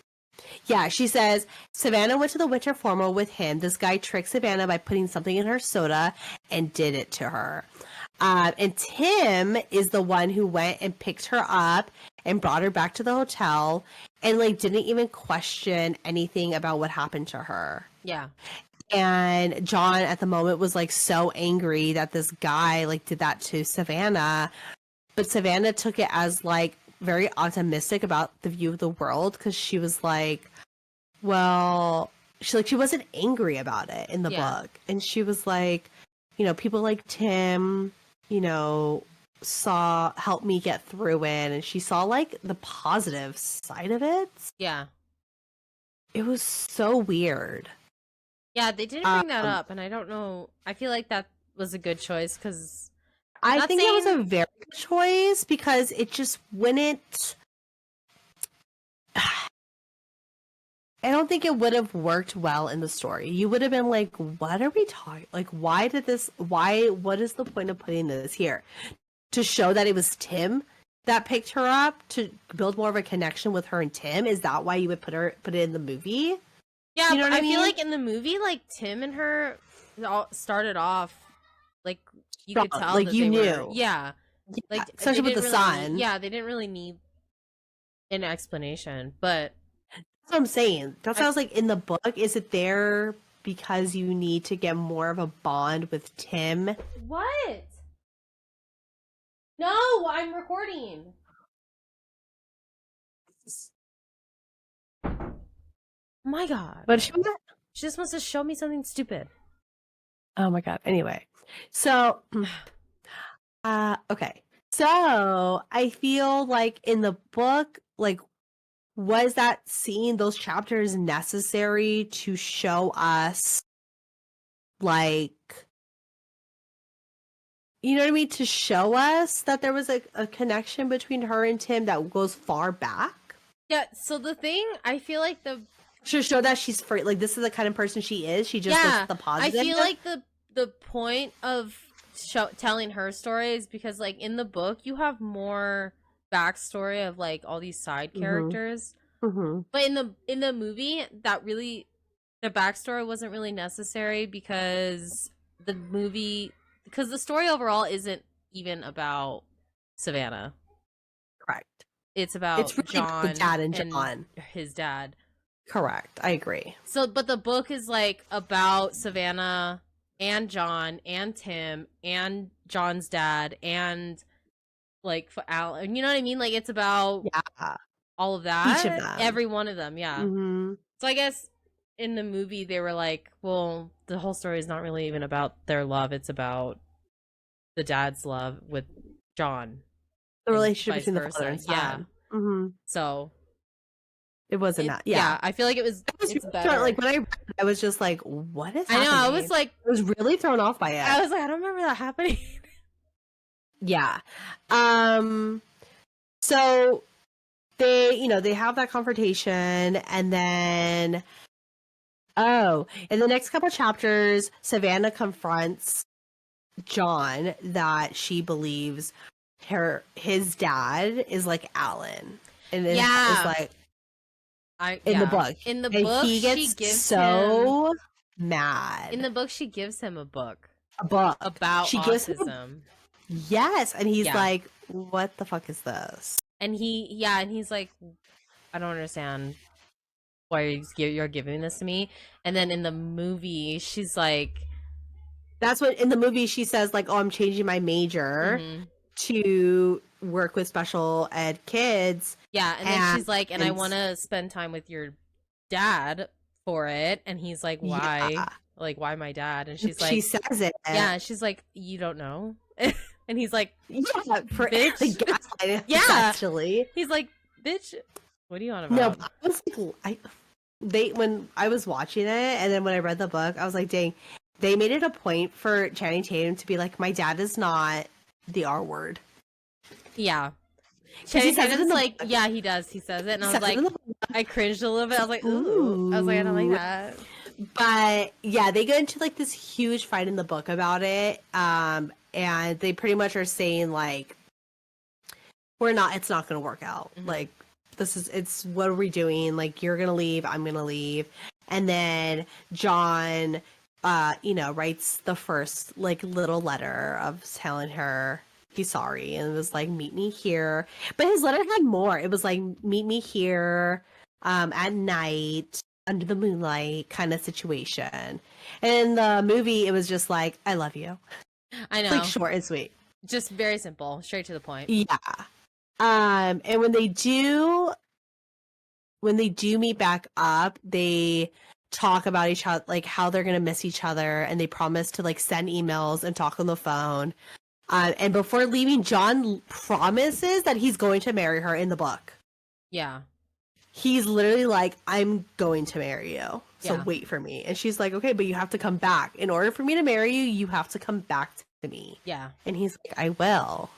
Yeah, she says Savannah went to the winter formal with him. This guy tricked Savannah by putting something in her soda and did it to her. And Tim is the one who went and picked her up and brought her back to the hotel and like didn't even question anything about what happened to her. Yeah. And John at the moment was like so angry that this guy like did that to Savannah, but Savannah took it as like very optimistic about the view of the world because she was like, well, she wasn't angry about it in the Yeah. book, and she was like, people like Tim, saw helped me get through it, and she saw like the positive side of it. Yeah. It was so weird. Yeah, they didn't bring that Um, up, and I don't know. I feel like that was a good choice because I not think that was saying a very good choice because it just wouldn't. I don't think it would have worked well in the story. You would have been like, what are we talking? Like, what is the point of putting this here? To show that it was Tim that picked her up to build more of a connection with her and Tim? Is that why you would put it in the movie? yeah, You know but what I I feel mean? like in the movie, like Tim and her all started off like you could Strong. tell Like that you they were, knew. yeah, Yeah, like they especially with didn't the really need, son. yeah, they didn't really need an explanation. But That's what I'm saying. That's why I, I was like, in the book, is it there because you need to get more of a bond with Tim? what? No, I'm recording. My God, But she was she just wants to show me something stupid. oh my god. Anyway. So okay. So I feel like in the book, like was that scene, those chapters necessary to show us, like, you know what I mean? To show us that there was a connection between her and Tim that goes far back? Yeah, so the thing, I feel like To show that she's free, like, this is the kind of person she is. She just looks at the positive. I feel like the point of telling her story is because, like, in the book, you have more backstory of, like, all these side characters. Mm-hmm. But in the movie, the backstory wasn't really necessary because the story overall isn't even about Savannah. Correct. It's about It's really John the dad and John. His dad. Correct. I agree. So, but the book is, like, about Savannah and John and Tim and John's dad and, like, for Alan. You know what I mean? Like, it's about all of that. Each of them. Every one of them, yeah. Mm-hmm. So I guess in the movie they were like, well, the whole story is not really even about their love. It's about the dad's love with John. The relationship between the father and son. Yeah. Mm-hmm. So it wasn't that. Yeah. I feel like it's better. Like, when I read it, I was just like, what is happening? I know. I was like, I was really thrown off by it. I was like, I don't remember that happening. Yeah. So they have that confrontation, and then in the next couple chapters, Savannah confronts John that she believes his dad is like Alan, and is like in the book. In the book, he gets she gives so mad. In the book, she gives him a book about autism. Yes, and he's like, "What the fuck is this?" And he's like, "I don't understand why you're giving this to me." And then in the movie, she's like, "That's what." In the movie, she says, "Like, oh, I'm changing my major to work with special ed kids." Yeah, and then she's like, "And I want to spend time with your dad for it." And he's like, "Why? Yeah. Like, why my dad?" And she's like, she says it. Yeah, she's like, "You don't know." And he's like, "Yeah, for bitch." Yeah, actually, he's like, "Bitch, what are you on about?" No, I was like, when I was watching it, and then when I read the book, I was like, dang, they made it a point for Channing Tatum to be like, my dad is not the R word. Yeah. Channing Tatum's like, yeah, he does. He says it, and I was like, I cringed a little bit. I was like, ooh. I was like, I don't like that. But yeah, they get into like this huge fight in the book about it. And they pretty much are saying like, it's not going to work out. Mm-hmm. Like, what are we doing? Like, you're going to leave, I'm going to leave. And then John, writes the first like little letter of telling her he's sorry. And it was like, meet me here. But his letter had more. It was like, meet me here at night under the moonlight kind of situation. And in the movie, it was just like, I love you. I know. Like, short and sweet. Just very simple, straight to the point. Yeah. And when they do meet back up, they talk about each other, like how they're gonna miss each other, and they promise to like send emails and talk on the phone. And before leaving, John promises that he's going to marry her in the book. Yeah. He's literally like, I'm going to marry you. So wait for me. And she's like, okay, but you have to come back. In order for me to marry you, you have to come back to me. Yeah. And he's like, I will.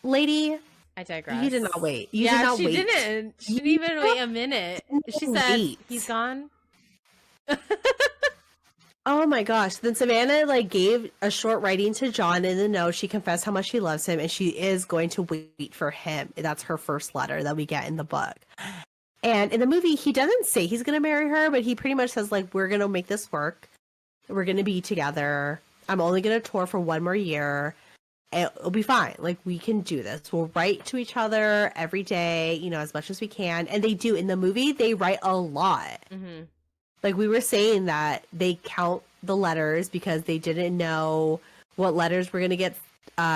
Lady, I digress. You did not wait. You did not wait. She didn't. She didn't even wait a minute. She said, he's gone. Oh my gosh. Then Savannah like gave a short writing to John in the note. She confessed how much she loves him, and she is going to wait for him. That's her first letter that we get in the book. And in the movie, he doesn't say he's going to marry her, but he pretty much says like, we're going to make this work. We're going to be together. I'm only going to tour for 1 more year. It'll be fine. Like, we can do this. We'll write to each other every day, as much as we can. And they do. In the movie, they write a lot. Mm-hmm. Like, we were saying that they count the letters because they didn't know what letters were going to get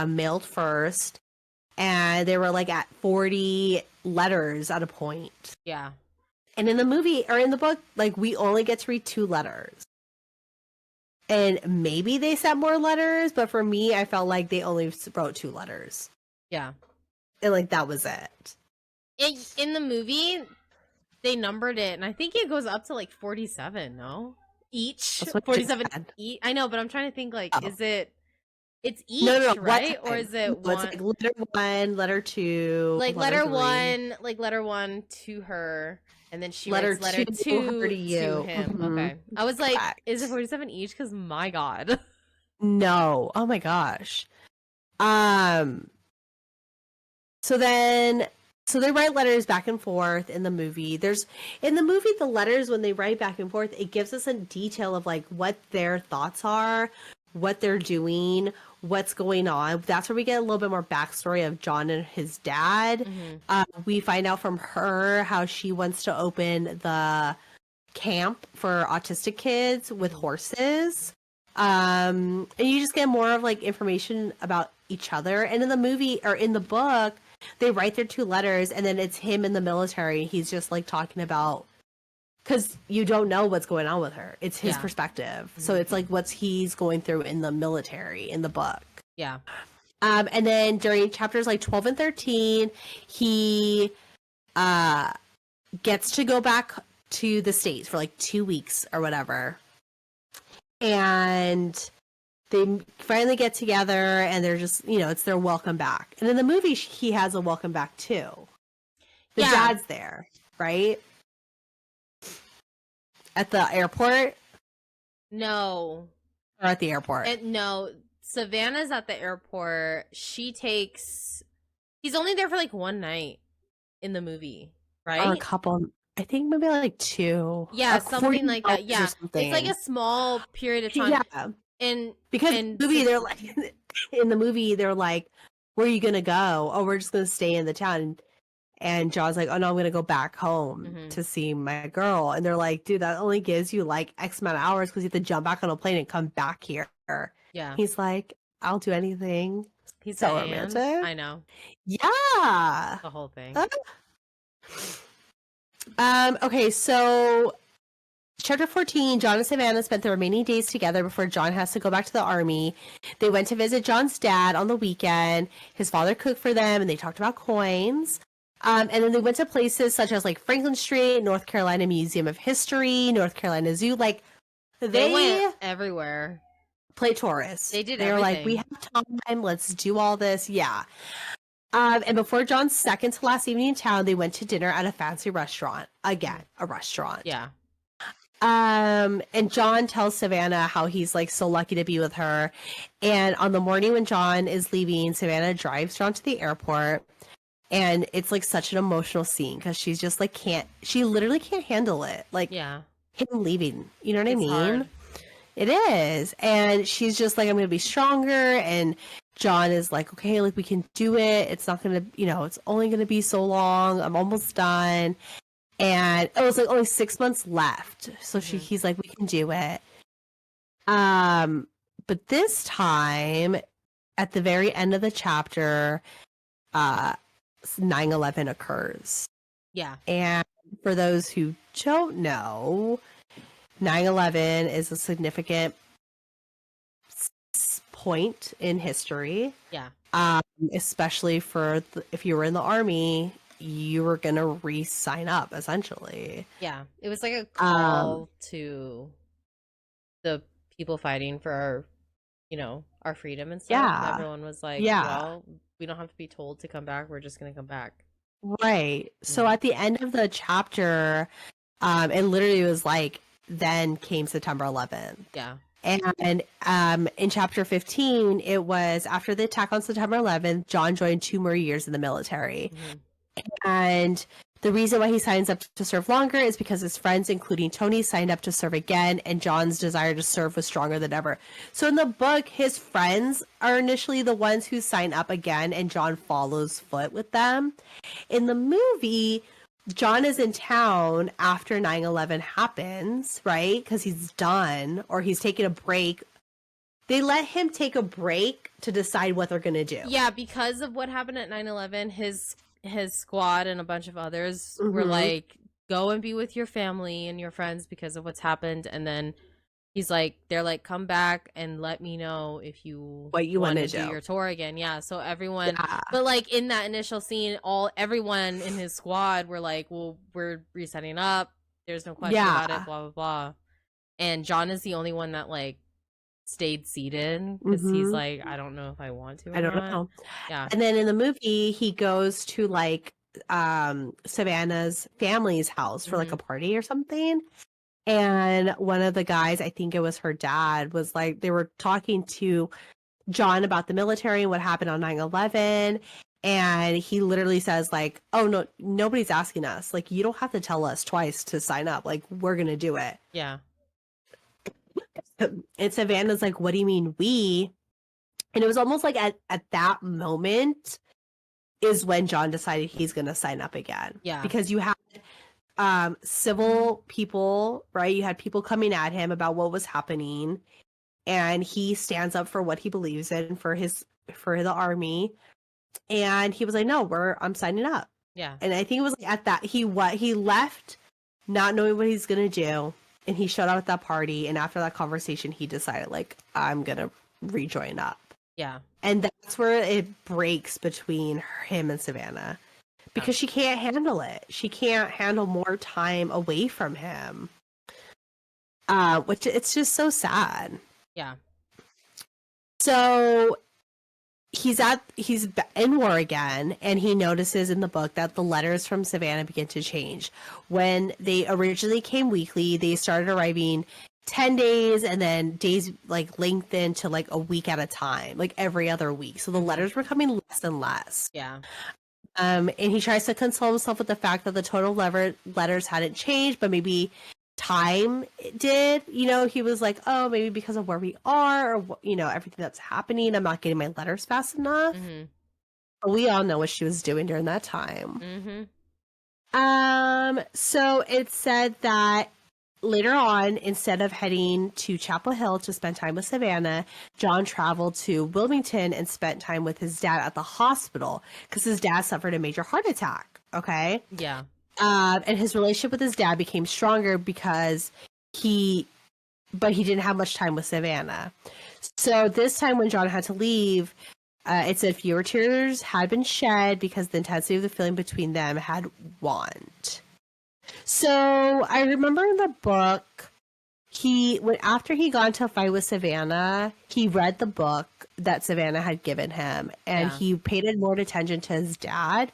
mailed first. And they were, like, at 40 letters at a point. Yeah. And in the movie, or in the book, like, we only get to read 2 letters. And maybe they sent more letters, but for me, I felt like they only wrote 2 letters. Yeah. And, like, that was it. In the movie, they numbered it, and I think it goes up to like 47. No, each That's what you just 47 said. each. I know, but I'm trying to think. Like, Oh. is it? It's No, no, no. each, What right? Or time? is it No, it's one? like letter 1, letter 2, Like letter 3. letter one to her, and then she Letter writes letter 2, her to to you. him. Hmm. Okay, I was like, is it Correct. 47 each? Because my God. No. Oh my gosh. Um, so then so they write letters back and forth in the movie. In the movie, the letters, when they write back and forth, it gives us a detail of like what their thoughts are, what they're doing, what's going on. That's where we get a little bit more backstory of John and his dad. Mm-hmm. We find out from her how she wants to open the camp for autistic kids with horses. And you just get more of like information about each other. And in the movie or in the book, they write their 2 letters, and then it's him in the military. He's just like talking about, because you don't know what's going on with her. It's his Yeah. perspective. So it's like what's he's going through in the military in the book. Yeah. And then during chapters like 12 and 13, he gets to go back to the States for like 2 weeks or whatever. And they finally get together, and they're just, it's their welcome back. And in the movie, he has a welcome back too. The dad's there, right? At the airport? No. Or at the airport? No. Savannah's at the airport. He's only there for like one night in the movie, right? Or a couple. I think maybe like 2. Yeah, something like that. Yeah. It's like a small period of time. Yeah. And because in the movie, they're like, where are you going to go? Oh, we're just going to stay in the town. And John's like, oh no, I'm going to go back home to see my girl. And they're like, dude, that only gives you like X amount of hours because you have to jump back on a plane and come back here. Yeah. He's like, I'll do anything. He's so romantic. I know. Yeah. The whole thing. Okay, so chapter 14, John and Savannah spent the remaining days together before John has to go back to the army. They went to visit John's dad on the weekend. His father cooked for them, and they talked about coins. And then they went to places such as like Franklin Street, North Carolina Museum of History, North Carolina Zoo. Like they went everywhere. Play tourists. They did. They were like, we have time. Let's do all this. Yeah. And before John's second to last evening in town, they went to dinner at a fancy restaurant. Again, a restaurant. Yeah. And John tells Savannah how he's like so lucky to be with her. And on the morning when John is leaving, Savannah drives John to the airport. And it's like such an emotional scene because she's just like she literally can't handle it. Like him leaving. You know what I mean? Hard. It is. And she's just like, I'm going to be stronger. And John is like, okay, like we can do it. It's not going to, it's only going to be so long. I'm almost done. And it was like only 6 months left. So he's like, we can do it. But this time at the very end of the chapter, 9/11 occurs. Yeah. And for those who don't know, 9/11 is a significant point in history. Yeah. Especially for if you were in the army, you were going to re-sign up, essentially. Yeah. It was like a call to the people fighting for our, our freedom and stuff. Yeah. And everyone was like, well, we don't have to be told to come back. We're just going to come back. Right. So at the end of the chapter, it literally was like, then came September 11th. Yeah. And in chapter 15, it was after the attack on September 11th, John joined 2 more years in the military. And the reason why he signs up to serve longer is because his friends, including Tony, signed up to serve again, and John's desire to serve was stronger than ever. So in the book, his friends are initially the ones who sign up again, and John follows foot with them. In the movie, John is in town after 9/11 happens, right? Because he's done, or he's taking a break. They let him take a break to decide what they're going to do. Yeah, because of what happened at 9/11, his squad and a bunch of others were like, go and be with your family and your friends because of what's happened, and then He's like, they're like, come back and let me know if you What you want wanna to do do. your tour again. Yeah. So everyone, Yeah. but like in that initial scene, everyone in his squad were like, well, we're resetting up. There's no question about it. Yeah. Blah blah blah. And John is the only one that like stayed seated because he's Mhm. like, I don't know if I want to or I don't not. know. Yeah. And then in the movie, he goes to, like, Savannah's family's house for, like, Hmm. a party or something, and one of the guys, I think it was her dad, was like they were talking to John about the military and what happened on 9/11, and he literally says, like, "Oh, no, nobody's asking us. Like, you don't have to tell us twice to sign up. Like, we're gonna do it." Yeah. And Savannah's like, "What do you mean we?" And it was almost like at that moment is when John decided he's gonna sign up again. Yeah. Because you had civil people, right? You had people coming at him about what was happening, and he stands up for what he believes in for the army. And he was like, "No, I'm signing up." Yeah. And I think it was like at that he left not knowing what he's gonna do, and he showed up at that party. And after that conversation, he decided, like, I'm gonna rejoin up. Yeah. And that's where it breaks between him and Savannah, because she can't handle it. She can't handle more time away from him. Which it's just so sad. Yeah. So he's in war again, and he notices in the book that the letters from Savannah begin to change. When they originally came weekly, they started arriving 10 days, and then days like lengthened to like a week at a time, like every other week. So the letters were coming less and less. Yeah. And he tries to console himself with the fact that the total letters hadn't changed, but maybe time did. He was like, oh, maybe because of where we are, or everything that's happening, I'm not getting my letters fast enough. Mm-hmm. But we all know what she was doing during that time. Mm-hmm. So it said that later on, instead of heading to Chapel Hill to spend time with Savannah, John traveled to Wilmington and spent time with his dad at the hospital because his dad suffered a major heart attack. Okay. Yeah. And his relationship with his dad became stronger because he didn't have much time with Savannah. So this time when John had to leave, it said fewer tears had been shed because the intensity of the feeling between them had waned. So I remember in the book, after he got into a fight with Savannah, he read the book that Savannah had given him, and he paid more attention to his dad.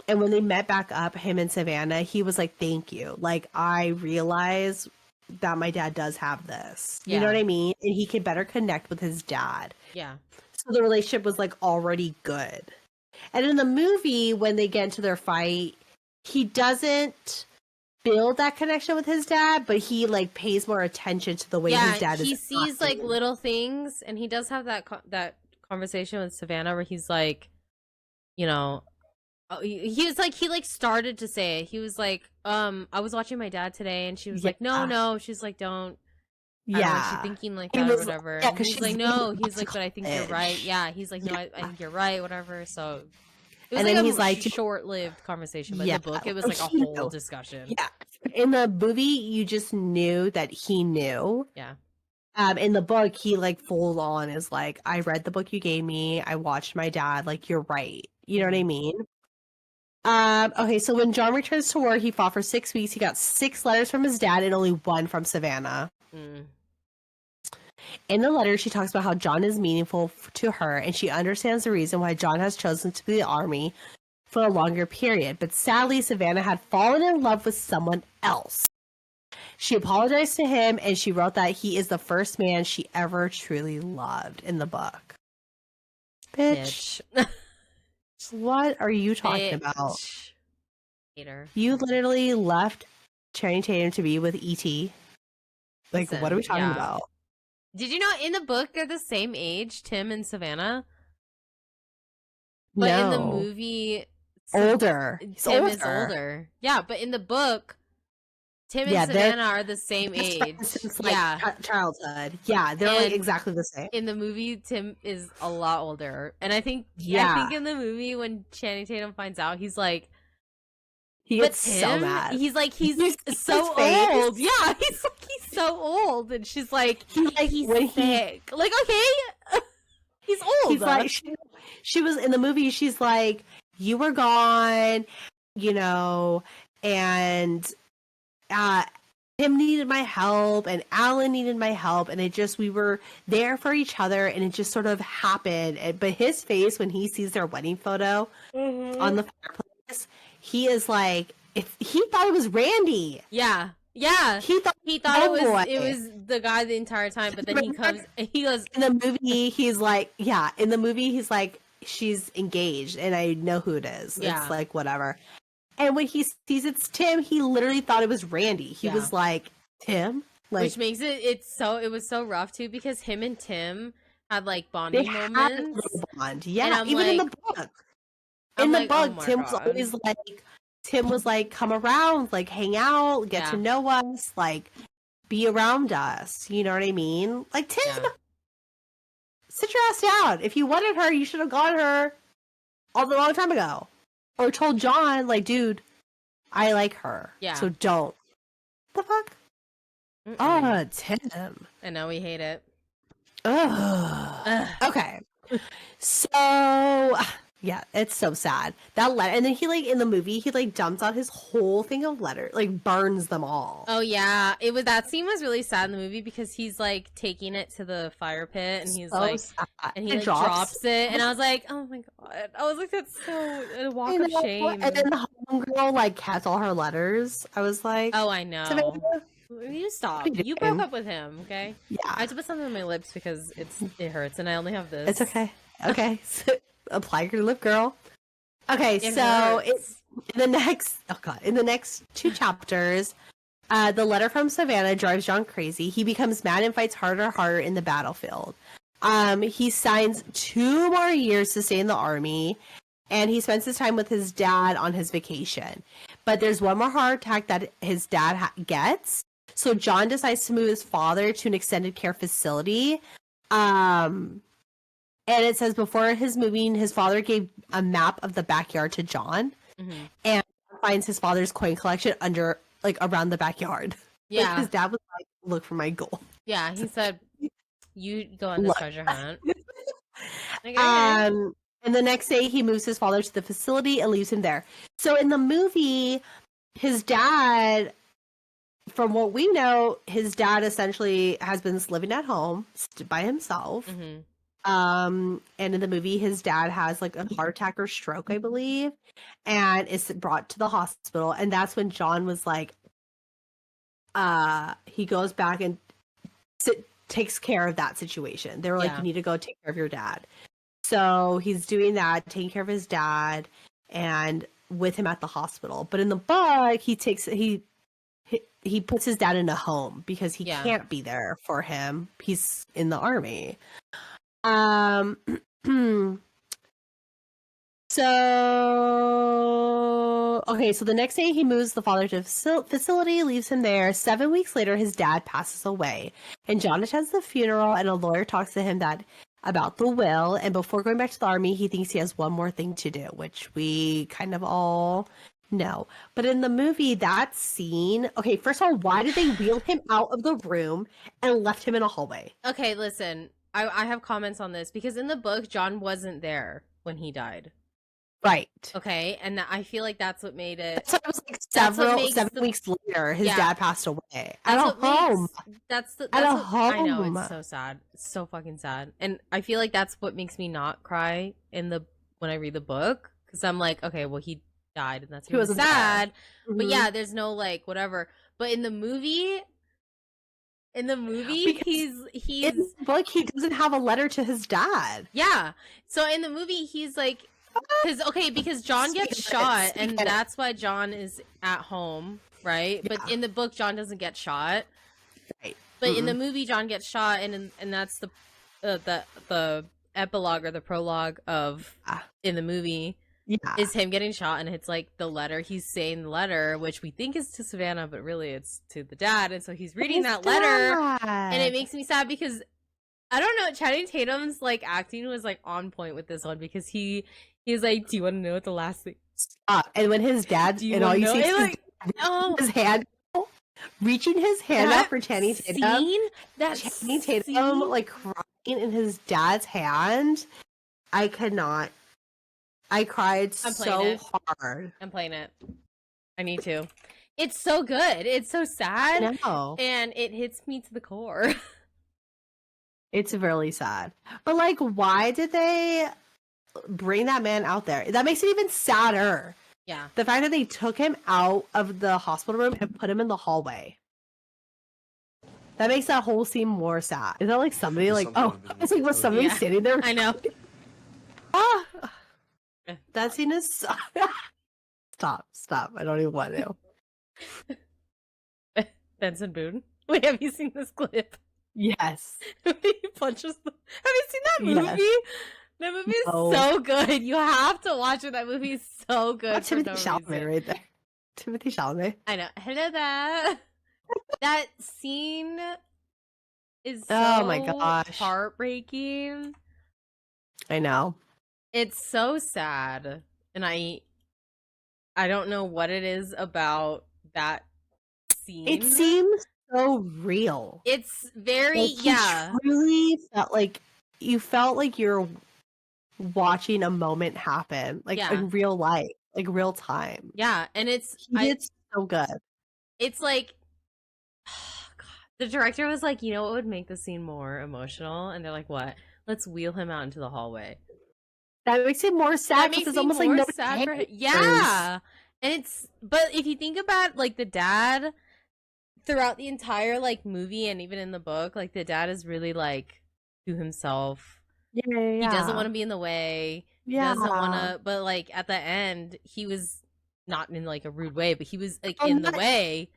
And when they met back up, him and Savannah, he was like, "Thank you. Like, I realize that my dad does have this." You know what I mean? And he could better connect with his dad. Yeah. So the relationship was like already good. And in the movie, when they get into their fight, he doesn't build that connection with his dad, but he like pays more attention to the way his dad is. He sees like little things, and he does have that conversation with Savannah where he's like, he was like, he like started to say it. He was like, I was watching my dad today, and she was like, no. She's like, don't. I don't want you thinking like that or whatever. Yeah, and he's like, no. He's like, but I think you're right. Yeah. He's like, no, I think you're right. Whatever. So it was and like then a he's like, short-lived conversation, but in the book it was like a whole discussion. Yeah. In the movie, you just knew that he knew. Yeah. In the book, he like full on is like, I read the book you gave me. I watched my dad. Like, you're right. You know what I mean? Okay, so when John returns to war, he fought for 6 weeks. He got 6 letters from his dad and only 1 from Savannah. In the letter, she talks about how John is meaningful to her, and she understands the reason why John has chosen to be the army for a longer period. But sadly, Savannah had fallen in love with someone else. She apologized to him, and she wrote that he is the first man she ever truly loved in the book. Bitch. What are you talking about? Hater. You literally left Channing Tatum to be with E.T. Like, what are we talking about? Did you know in the book they're the same age, Tim and Savannah? But in the movie, older. Tim is older. Yeah, but in the book, Tim and Savannah are the same age. Since, like, childhood. Yeah, they're like exactly the same. In the movie, Tim is a lot older, and I think in the movie when Channing Tatum finds out, he's like, he gets so mad. He's like, he's so old. Yeah, he's so old, and she's like, he's when sick. Like, okay, he's old. He's like, she was in the movie. She's like, you were gone, you know, and Tim needed my help, and Alan needed my help, and we were there for each other, and it just sort of happened. But his face when he sees their wedding photo on the fireplace, he is like, he thought it was Randy. Yeah. He thought it was the guy the entire time, but then he comes and he goes in the movie. He's like, in the movie he's like, she's engaged, and I know who it is. Yeah. It's like whatever. And when he sees it's Tim, he literally thought it was Randy. He was like, Tim? Like, which makes it was so rough too, because him and Tim had like bonding moments. Had a little bond. Yeah, even in the book. In the book, Tim was always like, come around, like hang out, get to know us, like be around us. You know what I mean? Like, Tim, sit your ass down. If you wanted her, you should have got her a long time ago. Or told John, like, dude, I like her. Yeah. So don't. The fuck? Oh, Tim. I know, we hate it. Ugh. Okay. So, yeah, it's so sad. That letter, and then he, like, in the movie, he, like, dumps out his whole thing of letters, like, burns them all. Oh, yeah. That scene was really sad in the movie, because he's, like, taking it to the fire pit, and he's, so like, sad. And he, like, drops it, and I was like, oh, my God. I was like, that's so, a walk of shame. And then the homegirl, like, kept all her letters. I was like, oh, I know. You stop. You broke up with him, okay? Yeah. I have to put something on my lips because it hurts, and I only have this. It's okay. Okay. So, apply your lip, girl. Okay, so in the next 2 chapters, the letter from Savannah drives John crazy. He becomes mad and fights harder in the battlefield. He signs 2 more years to stay in the army, and he spends his time with his dad on his vacation. But there's one more heart attack that his dad gets. So John decides to move his father to an extended care facility. And it says before his moving, his father gave a map of the backyard to John, and finds his father's coin collection around the backyard. Yeah, like, his dad was like, "Look for my gold." Yeah, he said, "You go on the treasure hunt." And the next day, he moves his father to the facility and leaves him there. So in the movie, his dad, from what we know, his dad essentially has been living at home by himself. And in the movie, his dad has like a heart attack or stroke, I believe, and is brought to the hospital. And that's when John was like, he goes back and takes care of that situation. They were like, you need to go take care of your dad. So he's doing that, taking care of his dad, and with him at the hospital. But in the book, he puts his dad in a home because he can't be there for him. He's in the army. So the next day he moves the father to a facility, leaves him there. 7 weeks later, his dad passes away, and John attends the funeral, and a lawyer talks to him about the will. And before going back to the army, he thinks he has one more thing to do, which we kind of all know. But in the movie, that scene, okay, first of all, why did they wheel him out of the room and left him in a hallway? Okay, listen. I have comments on this, because in the book, John wasn't there when he died. Right. Okay, and I feel like that's what made it. That's what it was like 7 weeks later, his dad passed away. At a home. I know, it's so sad. It's so fucking sad. And I feel like that's what makes me not cry when I read the book. Because I'm like, okay, well, he died, and that's really sad. But yeah, there's no like whatever. But in the movie, he's in the book, he doesn't have a letter to his dad. Yeah. So in the movie, he's like, because John gets shot, and that's why John is at home, right? Yeah. But in the book, John doesn't get shot. Right. But in the movie, John gets shot, and that's the epilogue or the prologue of in the movie. Yeah. Is him getting shot, and it's like the letter. He's saying the letter, which we think is to Savannah, but really it's to the dad. And so he's reading that letter, and it makes me sad because I don't know. Channing Tatum's like acting was like on point with this one, because he's like, "Do you want to know what the last thing?" And when his dad, and all you see is his hand, reaching his hand out for Channing Tatum. That Channing Tatum scene? like crying in his dad's hand. I could not. I cried so hard. I'm playing it. I need to. It's so good. It's so sad. No, And it hits me to the core. it's really sad. But like, why did they bring that man out there? That makes it even sadder. Yeah. The fact that they took him out of the hospital room and put him in the hallway. That makes that whole scene more sad. Is that like somebody like, oh, it's like was somebody sitting there? I know. Ah, that scene is so... Stop. I don't even want to. Benson Boone. Wait, have you seen this clip? Yes. He punches the... Have you seen that movie? Yes. That movie is so good. You have to watch it. That movie is so good. Timothy Chalamet right there. Timothy Chalamet. I know. Hello there. That scene is so oh my gosh, heartbreaking. I know. It's so sad. And I don't know what it is about that scene. It seems so real. It's very like, you truly felt like you felt like you're watching a moment happen, like in real life, like real time. Yeah, and it's so good. It's like, oh God. The director was like, you know what would make the scene more emotional? And they're like, what? Let's wheel him out into the hallway. That makes it more sad. Because it's almost like no sad for him. Yeah, and but if you think about like the dad throughout the entire like movie and even in the book, like the dad is really like to himself. Yeah. He doesn't want to be in the way. He doesn't want to, but like at the end, he was not in like a rude way, but he was like in the way,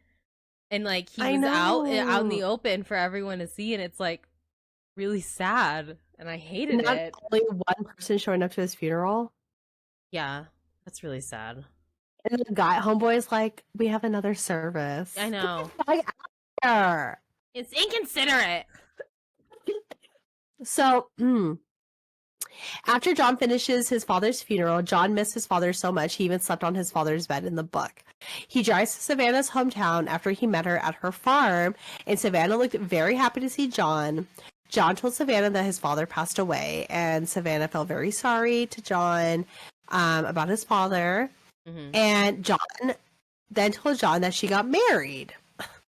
and like he was out in the open for everyone to see, and it's like really sad, and I hated it. Only one person showing up to his funeral. Yeah, that's really sad. And the homeboy is like, "We have another service." I know. It's inconsiderate. So, after John finishes his father's funeral, John missed his father so much he even slept on his father's bed in the book. He drives to Savannah's hometown after he met her at her farm, and Savannah looked very happy to see John. John told Savannah that his father passed away, and Savannah felt very sorry to John about his father. Mm-hmm. And John then told John that she got married.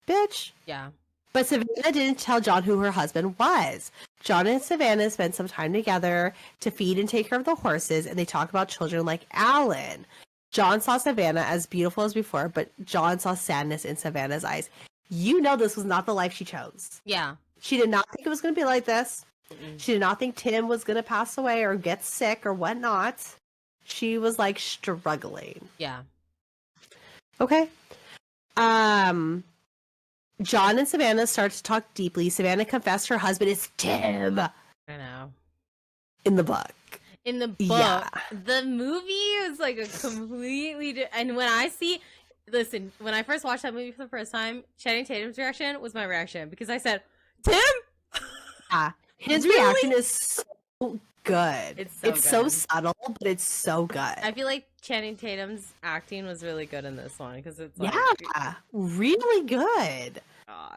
Bitch. Yeah. But Savannah didn't tell John who her husband was. John and Savannah spent some time together to feed and take care of the horses, and they talk about children like Alan. John saw Savannah as beautiful as before, but John saw sadness in Savannah's eyes. You know this was not the life she chose. Yeah. She did not think it was going to be like this. Mm-mm. She did not think Tim was going to pass away or get sick or whatnot. She was like struggling. Yeah. Okay. John and Savannah start to talk deeply. Savannah confessed her husband is Tim. I know. In the book. In the book. The movie is like a completely and when I first watched that movie for the first time, Channing Tatum's reaction was my reaction because I said, Tim? Yeah. His reaction is so good. It's so subtle, but it's so good. I feel like Channing Tatum's acting was really good in this one because it's like, really good.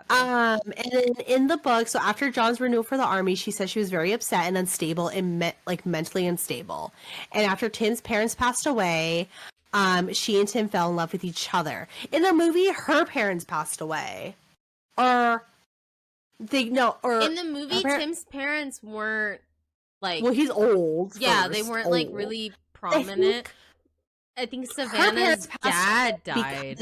God. And then in the book, so after John's renewal for the army, she said she was very upset and unstable and mentally unstable. And after Tim's parents passed away, she and Tim fell in love with each other. In the movie, her parents passed away, in the movie, Tim's parents weren't like. Well, he's old. Yeah, they weren't like really prominent. I think Savannah's dad died.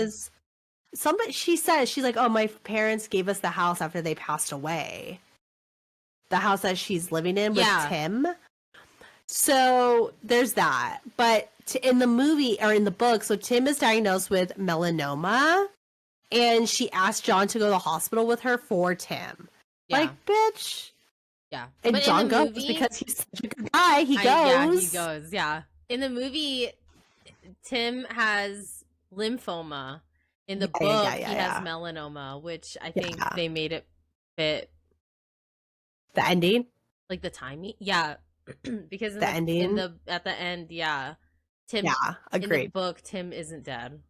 She says, she's like, oh, my parents gave us the house after they passed away. The house that she's living in with Tim. So there's that. But in the movie or in the book, so Tim is diagnosed with melanoma, and she asked John to go to the hospital with her for Tim. Yeah. Like, bitch. Yeah. And John goes because he's such a good guy. He goes. Yeah, he goes. Yeah. In the movie, Tim has lymphoma. In the book, he has melanoma, which I think they made it fit. The ending? Like the timing? Yeah. Because at the end, Tim. Yeah, agreed. In the book, Tim isn't dead.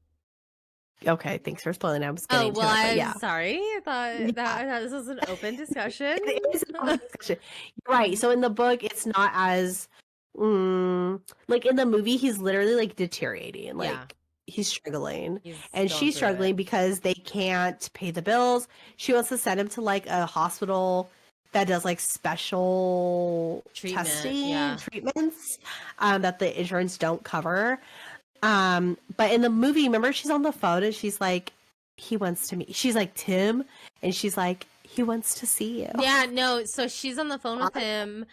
Okay, thanks for spoiling it. I was Oh getting well, to it, but I'm yeah. sorry. I Yeah. thought this was an open discussion. It is an open discussion. Right. So in the book, it's not as like in the movie, he's literally like deteriorating. Yeah, Like he's struggling. he's And going she's through it. struggling because they can't pay the bills. She wants to send him to like a hospital that does like special Treatment, testing yeah. treatments that the insurance don't cover. But in the movie, remember she's on the phone and she's like, he wants to meet. She's like Tim, and she's like, he wants to see you. Yeah, no, so she's on the phone with him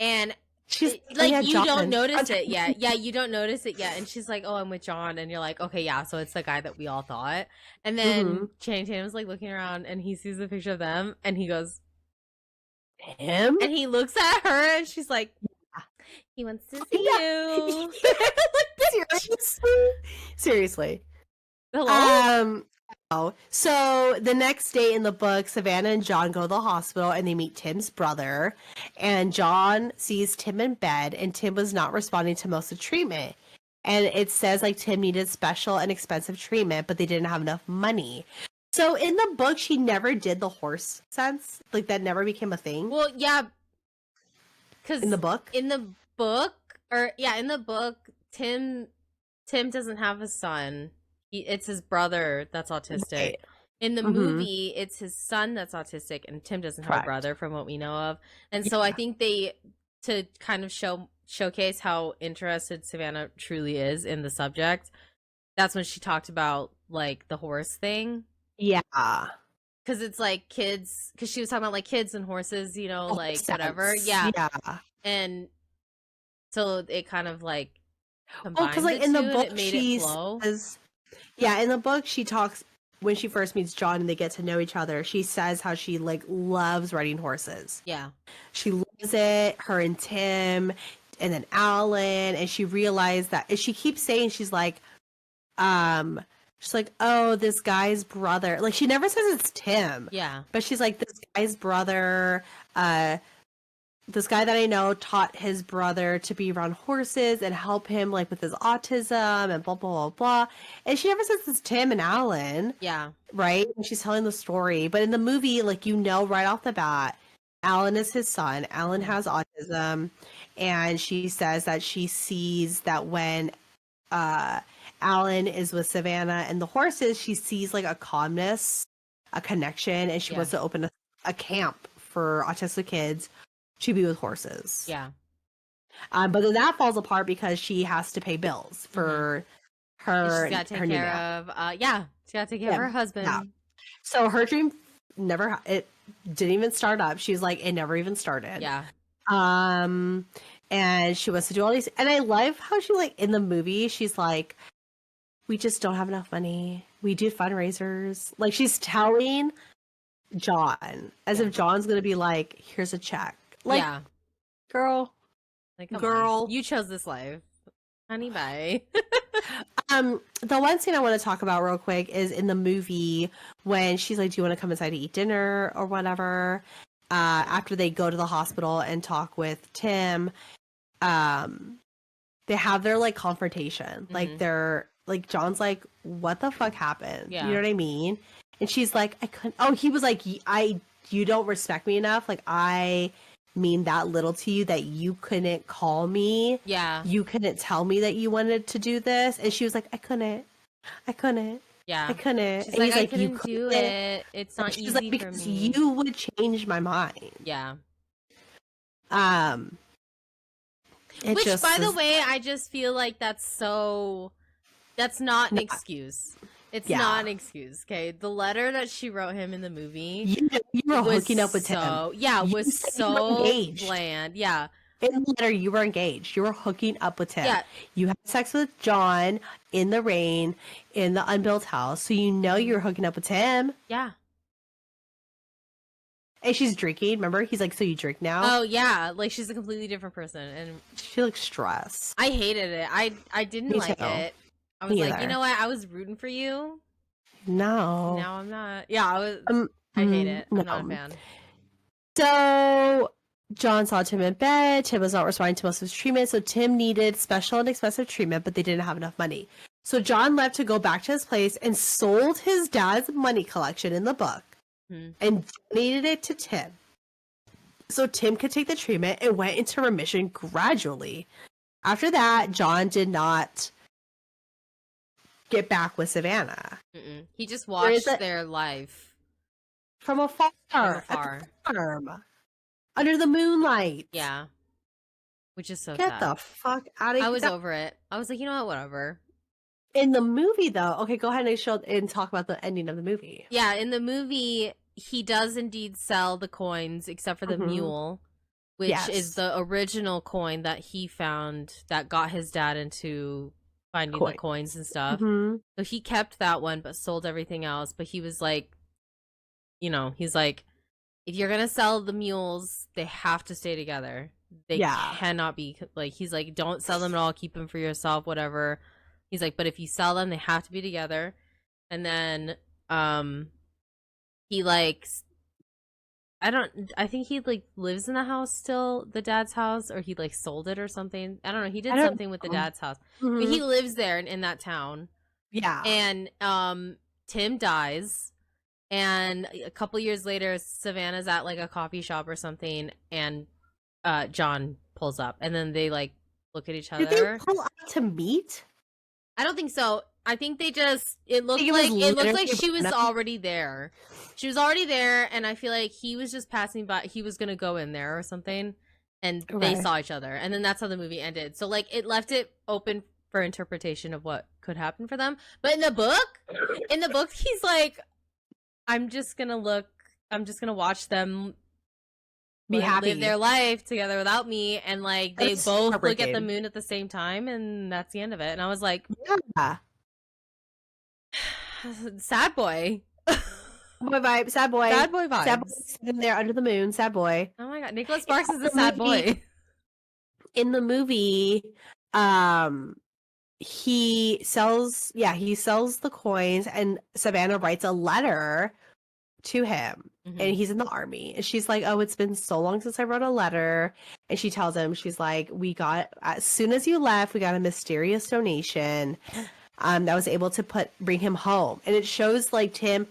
and She's like yeah, you don't John. notice it yet. Yeah, you don't notice it yet. And she's like, "Oh, I'm with John." And you're like, "Okay, yeah, so it's the guy that we all thought." And then Channing Tatum's like looking around and he sees the picture of them and he goes Him? and he looks at her and she's like, "He wants to see you." Seriously? Seriously. Hello? Oh, so the next day in the book, Savannah and John go to the hospital and they meet Tim's brother. And John sees Tim in bed, and Tim was not responding to most of the treatment. And it says like Tim needed special and expensive treatment, but they didn't have enough money. So in the book, she never did the horse sense. Like that never became a thing. Well, yeah, because in the book, in the book, Tim doesn't have a son. It's his brother that's autistic. Right. In the movie, it's his son that's autistic, and Tim doesn't have a brother, from what we know of. And so I think to kind of showcase how interested Savannah truly is in the subject, that's when she talked about like the horse thing. Yeah. Because it's like kids, because she was talking about like kids and horses, you know, like whatever. Yeah. And so it kind of like combines because like the in the two, book, and it made she it flow. says, yeah, in the book, she talks when she first meets John and they get to know each other. She says how she like loves riding horses. Yeah. She loves it, her and Tim, and then Alan, and she realized that, and she keeps saying she's like, oh, this guy's brother. Like she never says it's Tim. Yeah. But she's like, this guy's brother, this guy that I know taught his brother to be around horses and help him like with his autism and blah blah blah blah. And she never says it's Tim and Alan. Yeah. Right? And she's telling the story. But in the movie, like you know right off the bat, Alan is his son. Alan has autism. And she says that she sees that when Alan is with Savannah and the horses, she sees like a calmness, a connection, and she wants to open a camp for autistic kids to be with horses. Yeah. But then that falls apart because she has to pay bills for her. She's got to take care of. She got to take care of her husband. Yeah. So her dream it didn't even start up. She's like, it never even started. Yeah. And she wants to do all these, and I love how she like in the movie, she's like, we just don't have enough money. We do fundraisers. Like she's telling John as if John's gonna be like, here's a check. Like, girl, like, girl, you chose this life, honey. Bye. The one scene I want to talk about real quick is in the movie when she's like, do you want to come inside to eat dinner or whatever? After they go to the hospital and talk with Tim, they have their like confrontation. Like they're like, John's like, what the fuck happened? You know what I mean? And she's like, I couldn't. Oh, he was like, you don't respect me enough. Like I mean that little to you that you couldn't call me. Yeah. You couldn't tell me that you wanted to do this. And she was like, I couldn't. Yeah. I couldn't. She's and like, he's I couldn't do it. It's not easy like, for because me. you would change my mind. Yeah. Which, by the way, I just feel like that's not an excuse. It's not an excuse, okay? The letter that she wrote him in the movie, you were hooking up with him. Yeah, was so bland. Yeah. In the letter, you were engaged. You were hooking up with him. Yeah. You had sex with John in the rain in the unbuilt house, so you know you're hooking up with him. Yeah. And she's drinking. Remember, he's like, "So you drink now?" Oh yeah, like she's a completely different person, and she looks stressed. I hated it. I didn't like it. I was like, you know what? I was rooting for you. No. Now I'm not. Yeah, I was. I hate it. I'm not a fan. So John saw Tim in bed. Tim was not responding to most of his treatment, so Tim needed special and expensive treatment, but they didn't have enough money. So John left to go back to his place and sold his dad's money collection in the book and donated it to Tim. So Tim could take the treatment and went into remission gradually. After that, John did not get back with Savannah. He just watched their life. From afar. At the farm. Under the moonlight. Yeah. Which is so Get sad. the fuck out of here. I was over it. I was like, you know what, whatever. In the movie, though, okay, go ahead and talk about the ending of the movie. Yeah, in the movie, he does indeed sell the coins, except for the mule, which is the original coin that he found that got his dad into finding the coins and stuff. So he kept that one, but sold everything else. But he was like, you know, he's like, if you're gonna sell the mules, they have to stay together. They cannot be like, he's like, don't sell them at all, keep them for yourself, whatever. He's like, but if you sell them, they have to be together. And then he like, I think he like lives in the house still, the dad's house, or he like sold it or something. I don't know. He did something with the dad's house. But he lives there in that town. Yeah. And Tim dies. And a couple years later, Savannah's at like a coffee shop or something, and John pulls up, and then they like look at each other. Did they pull up to meet? I don't think so. I think they just it looked like she was already there. She was already there, and I feel like he was just passing by. He was gonna go in there or something, and they saw each other, and then that's how the movie ended. So like it left it open for interpretation of what could happen for them. But in the book, he's like, I'm just gonna watch them be happy, live their life together without me, and like they both look at the moon at the same time, and that's the end of it. And I was like, yeah. Sad boy. Boy vibe, sad boy. Sad boy vibes. Sad boy sitting there under the moon, sad boy. Oh my god, Nicholas Sparks is a sad boy. In the movie, he sells the coins, and Savannah writes a letter to him, and he's in the army, and she's like, oh, it's been so long since I wrote a letter. And she tells him, she's like, as soon as you left, we got a mysterious donation that was able to bring him home. And it shows like Tim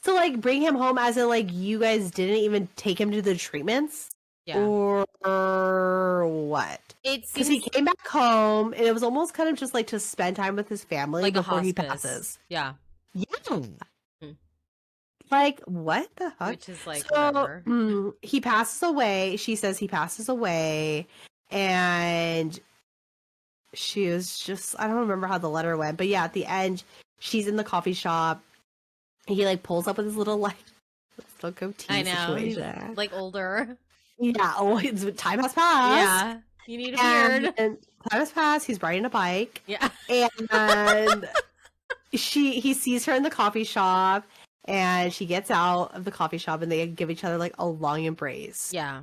to like bring him home, as in like you guys didn't even take him to the treatments, or what? Because he came back home, and it was almost kind of just like to spend time with his family, like, before he passes. Yeah. Like, what the heck? Which is like, whatever. He passes away. She says he passes away, and she was just, I don't remember how the letter went, but yeah, at the end, she's in the coffee shop. He like pulls up with his little like goatee situation. He's, like, older. Yeah. Oh, time has passed. Yeah. You need a beard. And time has passed. He's riding a bike. Yeah. And he sees her in the coffee shop, and she gets out of the coffee shop, and they give each other like a long embrace. Yeah.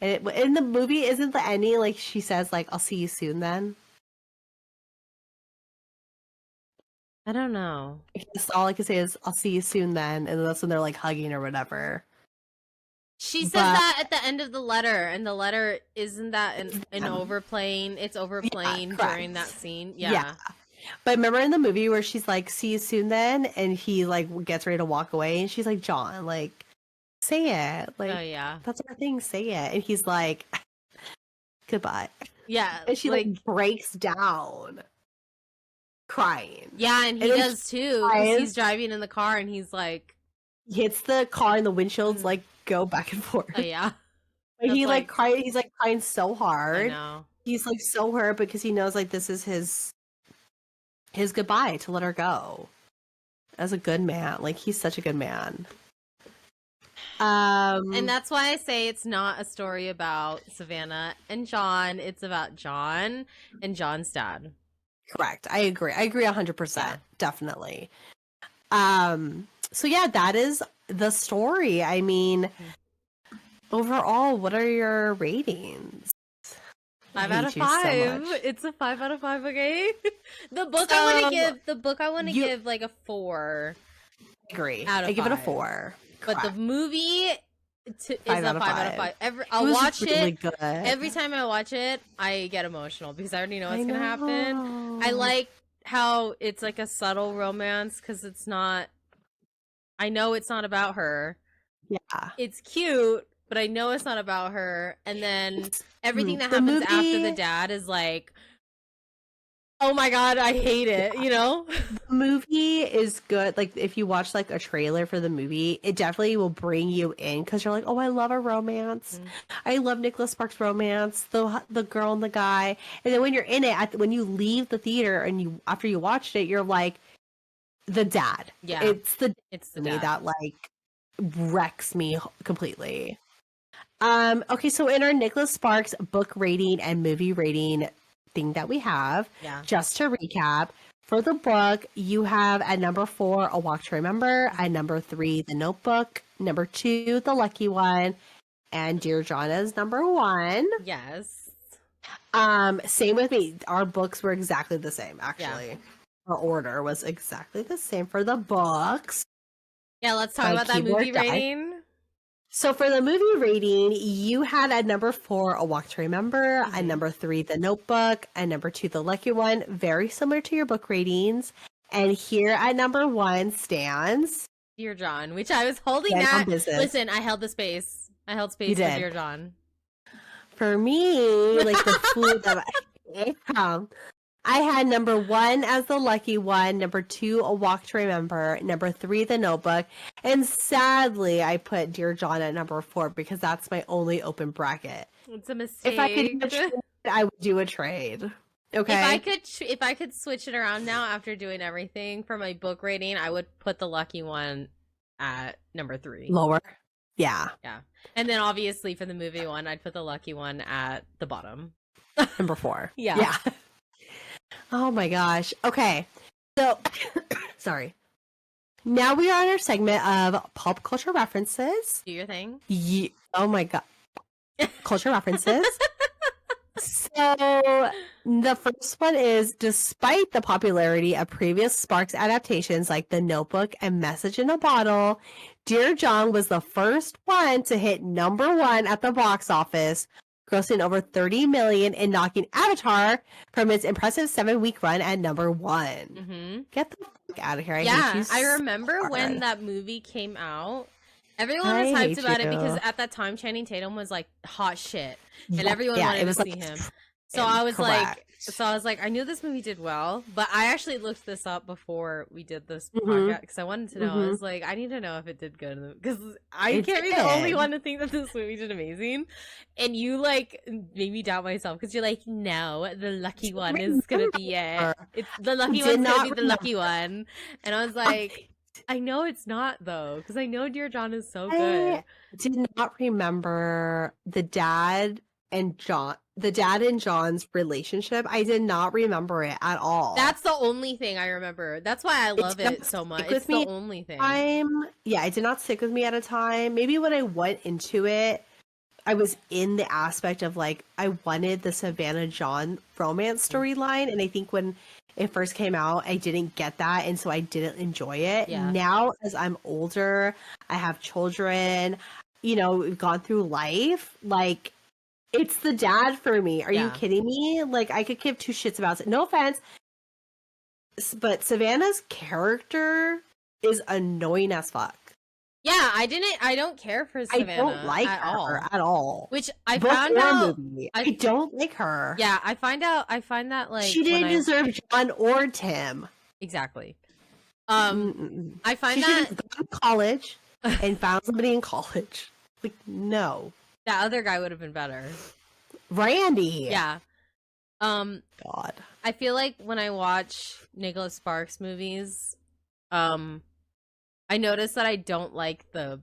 And in the movie, isn't the ending like she says like, I'll see you soon then? I don't know. I guess all I can say is, I'll see you soon then, and that's when they're like hugging or whatever. She says that at the end of the letter, and the letter, isn't that an overplaying? It's overplaying during that scene. Yeah. But remember in the movie where she's like, see you soon then, and he like gets ready to walk away, and she's like, John, like, say it. Like, oh yeah, that's our thing, say it. And he's like, goodbye. Yeah. And she like breaks down crying. Yeah, and he does too. He's driving in the car, and he's like, hits the car, and the windshields like go back and forth. Oh yeah. But he like crying. He's like crying so hard. I know. He's like so hurt because he knows like this is his goodbye, to let her go. As a good man, like he's such a good man. And that's why I say it's not a story about Savannah and John. It's about John and John's dad. Correct. I agree 100%. Definitely. So yeah, that is the story. I mean, overall, what are your ratings? 5 out of 5. It's a 5 out of 5. Okay. The book I want to give like a 4. I agree. I give it a 4. But the movie is a 5 out of 5. I'll watch it. Every time I watch it, I get emotional because I already know what's gonna happen. I like how it's like a subtle romance because it's not. I know it's not about her. Yeah. It's cute, but I know it's not about her. And then everything that The happens after the movie, dad is like, oh my god, I hate it. You know? the movie is good. Like if you watch like a trailer for the movie, it definitely will bring you in because you're like, oh, I love a romance. I love Nicholas Sparks' romance, the girl and the guy. And then when you're in it, when you leave the theater and you after you watched it, you're like, the dad. Yeah, It's the it's the me dad. that like wrecks me completely. Okay, so in our Nicholas Sparks book rating and movie rating thing that we have, Yeah. just to recap, for the book, you have at number 4, A Walk to Remember, at number 3, The Notebook, number 2, The Lucky One, and Dear John is number 1. Yes. Same with me. Our books were exactly the same, actually. Yeah. Our order was exactly the same for the books. Yeah, let's talk about that movie rating. So for the movie rating, you had at number 4, A Walk to Remember, at number 3, The Notebook, and number 2, The Lucky One. Very similar to your book ratings. And here at number 1 stands Dear John, which I was holding that. Listen, I held the space. I held space for Dear John. For me, like the food that I had number 1 as The Lucky One, number 2, A Walk to Remember, number 3, The Notebook, and sadly, I put Dear John at number 4 because that's my only open bracket. It's a mistake. If I could do a trade, I would do a trade. Okay. If I could switch it around now after doing everything for my book rating, I would put The Lucky One at number 3. Lower. Yeah. Yeah. And then obviously for the movie one, I'd put The Lucky One at the bottom. Number 4. Yeah. Yeah. Oh my gosh. Okay. So, sorry. Now we are in our segment of pop culture references. Do your thing. Oh my god. Culture references. So, the first one is, despite the popularity of previous Sparks adaptations like The Notebook and Message in a Bottle, Dear John was the first one to hit number 1 at the box office, grossing over $30 million and knocking Avatar from its impressive 7-week run at number 1. Mm-hmm. Get the fuck out of here! I remember when that movie came out. Everyone was hyped about it because at that time Channing Tatum was like hot shit, and everyone wanted to see him. So I was like, I knew this movie did well, but I actually looked this up before we did this podcast because I wanted to know. I was like, I need to know if it did good because I can't be the only one to think that this movie did amazing. And you like made me doubt myself because you're like, no, The Lucky One is gonna be it. It's The Lucky One's gonna be the lucky one, and I was like. I know it's not though, because I know Dear John is so good. I did not remember the dad and John's relationship. I did not remember it at all. That's the only thing I remember. That's why I love it so much. It's the only thing. It did not stick with me at a time. Maybe when I went into it, I was in the aspect of like I wanted the Savannah John romance storyline, and I think when it first came out, I didn't get that, and so I didn't enjoy it. Yeah. Now, as I'm older, I have children, we've gone through life, like, it's the dad for me. Are you kidding me? Like, I could give two shits about it. No offense, but Savannah's character is annoying as fuck. Yeah, I don't care for Savannah. I don't like her at all. Which I found out. I don't like her. Yeah, I find that like she didn't deserve John or Tim. Exactly. I find that she should have gone to college and found somebody in college. Like, no. That other guy would have been better. Randy. Yeah. God. I feel like when I watch Nicholas Sparks movies, I noticed that I don't like the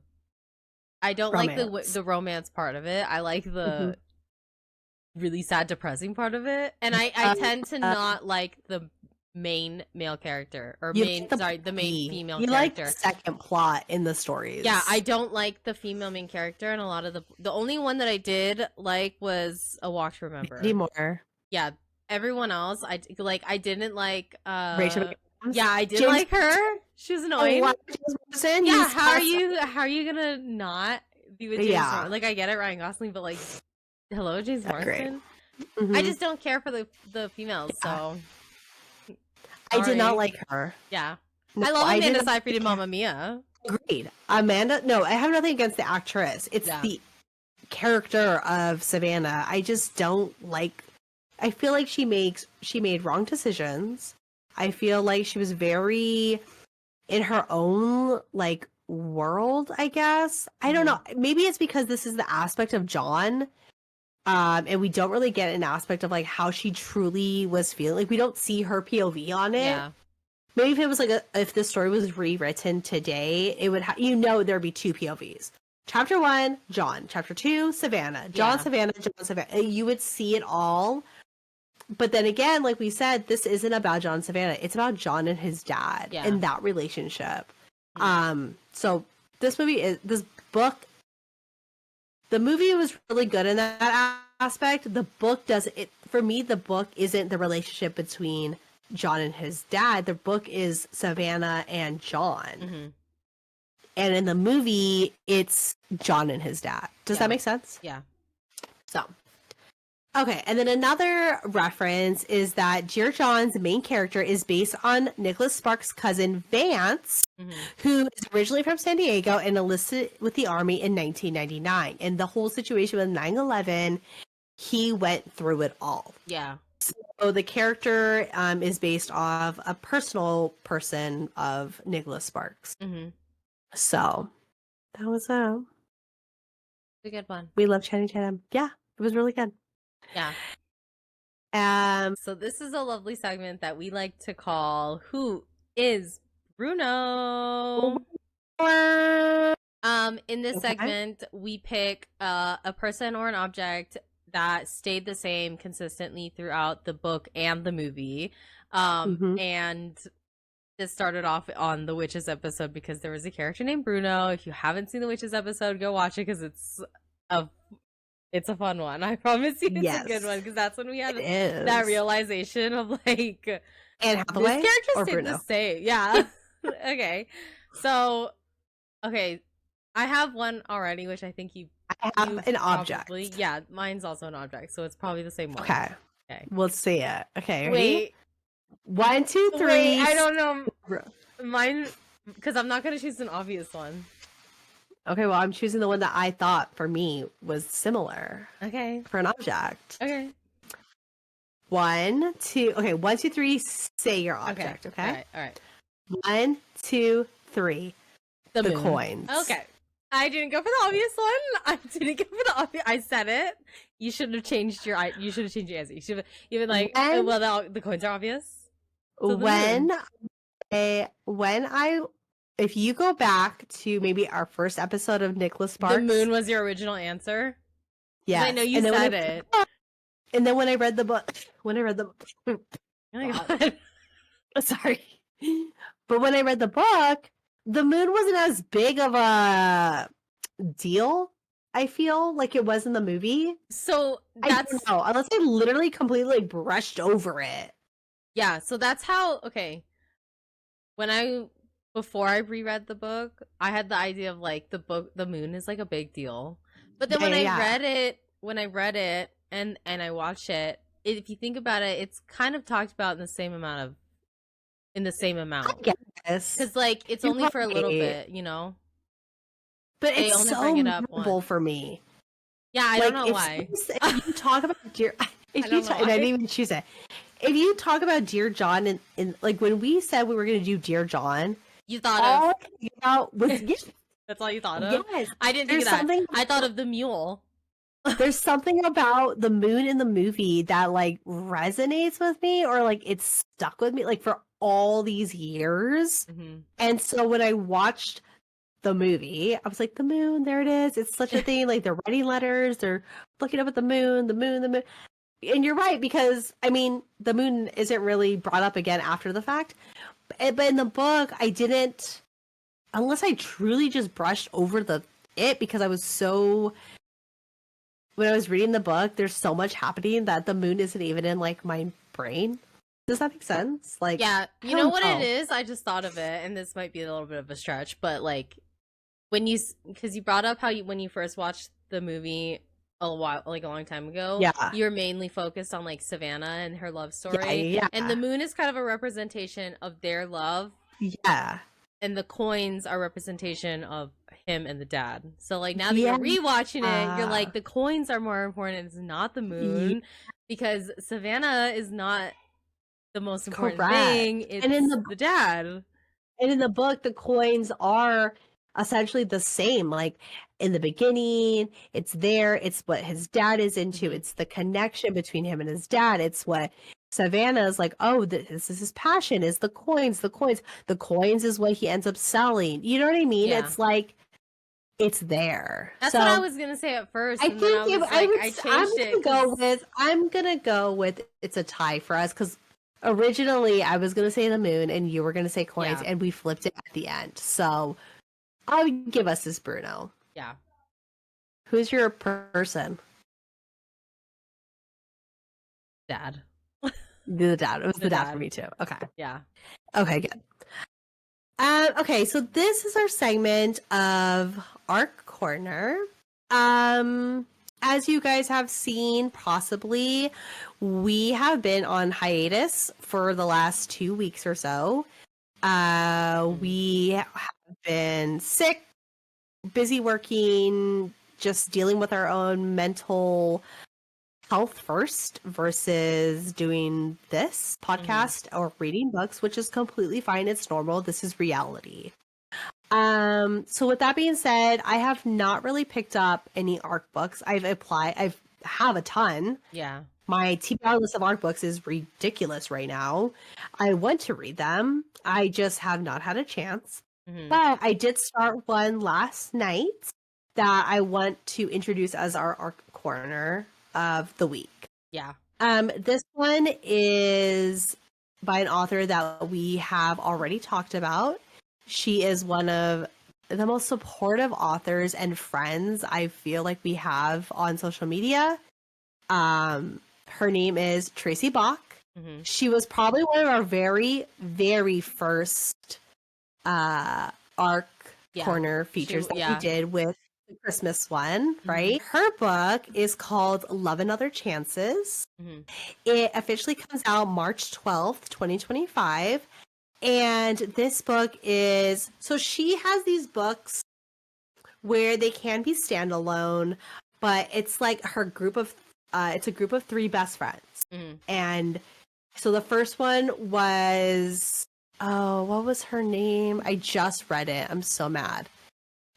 romance part of it. I like the really sad, depressing part of it, and I tend to not like the main male character or the main female character. You like the second plot in the stories. Yeah, I don't like the female main character, and a lot of the only one that I did like was A Walk to Remember. Anymore. Yeah, everyone else I didn't like. Rachel. Yeah, I did like her. She was annoying. Yeah, how are you gonna not be with James Marsden? Like, I get it, Ryan Gosling, but like, hello, James Marsden. I just don't care for the females. So I did not Sorry. like her. Yeah. No, I love did Amanda not Seyfried like in her. Mamma Mia. Agreed. Amanda, no, I have nothing against the actress. It's Yeah. the character of Savannah. I just don't like. I feel like she made wrong decisions. I feel like she was very in her own like world, I guess. I don't know. Maybe it's because this is the aspect of John. And we don't really get an aspect of like how she truly was feeling. Like we don't see her POV on it. Yeah. Maybe if it was like if the story was rewritten today, it would there'd be two POVs. Chapter 1, John. Chapter 2, Savannah. John, Yeah. Savannah, John, Savannah. You would see it all. But then again, like we said, this isn't about John and Savannah. It's about John and his dad and that relationship. So this book, the movie was really good in that aspect. The book doesn't. For me, the book isn't the relationship between John and his dad. The book is Savannah and John. And in the movie, it's John and his dad. Does that make sense? Yeah. So, okay. And then another reference is that Dear John's main character is based on Nicholas Sparks' cousin Vance, who is originally from San Diego and enlisted with the Army in 1999. And the whole situation with 9/11, he went through it all. Yeah. So the character is based off a personal person of Nicholas Sparks. So that was a good one. We love Channing Tatum. Yeah, it was really good. Yeah. So this is a lovely segment that we like to call "Who is Bruno?" In this segment, we pick a person or an object that stayed the same consistently throughout the book and the movie. And this started off on the Witches episode because there was a character named Bruno. If you haven't seen the Witches episode, go watch it because it's a fun one. I promise you, it's a good one because that's when we had that realization of like, Anne Hathaway, this character or stayed Bruno? the same. Yeah. Okay. So, okay, I have one already, which I think I have an object. Yeah, mine's also an object, so it's probably the same one. Okay. Let's see it. Okay. Wait. 1, 2, 3. Wait, I don't know. Mine, because I'm not going to choose an obvious one. Okay, well, I'm choosing the one that I thought for me was similar. Okay. For an object. Okay. 1, 2. Okay, 1, 2, 3. Say your object. Okay. All right. 1, 2, 3. The moon. Coins. Okay. I didn't go for the obvious one. I didn't go for the obvious. I said it. You should have changed your. You should have changed your answer. You should have even like. Well, the coins are obvious. So if you go back to maybe our first episode of Nicholas Sparks, the moon was your original answer. Yeah, I know you said it. And then when I read the book, oh my god, sorry, but when I read the book, the moon wasn't as big of a deal. I feel like it was in the movie. So I don't know, unless I literally completely like brushed over it. Yeah, so that's how. Okay, before I reread the book, I had the idea of like the moon is like a big deal. But then when I read it and I watched it, if you think about it, it's kind of talked about in the same amount. I guess. Because like it's only for a little bit, you know. But it's so memorable for me. Yeah, I don't know why. If you talk about I didn't even choose it. If you talk about Dear John and like when we said we were going to do Dear John, you thought that's all you thought of? Yes. I didn't think of that. I thought of the mule. There's something about the moon in the movie that like resonates with me or like it's stuck with me like for all these years. And so when I watched the movie, I was like, the moon, there it is. It's such a thing. Like they're writing letters, they're looking up at the moon. And you're right, because I mean, the moon isn't really brought up again after the fact. But in the book, I didn't, unless I truly just brushed over it because I was so, when I was reading the book, there's so much happening that the moon isn't even in like my brain. Does that make sense? Like, yeah, you know what it is? I just thought of it, and this might be a little bit of a stretch, but like because you brought up how when you first watched the movie, a while, like a long time ago, Yeah. you're mainly focused on like Savannah and her love Yeah, story. yeah. And the moon is kind of a representation of their love, Yeah. and the coins are representation of him and the dad. So like now that Yeah. you're rewatching it, you're like the coins are more important. It's not the Ye moon, because Savannah is not the most important Correct. thing. And in It's the dad. the book, the coins are essentially the same. Like in the beginning, it's there. It's what his dad is into. Mhm. It's the connection between him and his dad. It's what Savannah is like. Oh, this is his passion. Is the coins. The coins. The coins is what he ends up selling. You know what I mean? Yeah. It's like it's there. That's so what I was gonna say at first, I and then I think was I like, would. I changed it. I'm gonna go with it's a tie for us because originally I was gonna say the moon and you were gonna say coins, Yeah. and we flipped it at the end. So I'll give us this Bruno. Yeah, Who's your person? dad. The dad. It was the dad dad. for me too. Okay. Yeah. Okay. Good. Okay. So this is our segment of Arc Corner. As you guys have seen, possibly, we have been on hiatus for the last 2 weeks or so. We have been sick, busy working, just dealing with our own mental health first versus doing this podcast or reading books, which is completely fine. It's normal. This is reality. So with that being said, I have not really picked up any ARC books. I have a ton. Yeah. My TBR list of ARC books is ridiculous right now. I want to read them. I just have not had a chance. Mhm. But I did start one last night that I want to introduce as our ARC corner of the week. Yeah. This one is by an author that we have already talked about. She is one of the most supportive authors and friends I feel like we have on social media. Her name is Tracy Bach. Mhm. She was probably one of our very, very first ARC corner features that we did with the Christmas one, right? Her book is called Love and Other Chances. It officially comes out March 12th, 2025. And this book is, so she has these books where they can be standalone, but it's like her group of, it's a group of 3 best friends. And so the first one was, oh, what was her name? I just read it. I'm so mad.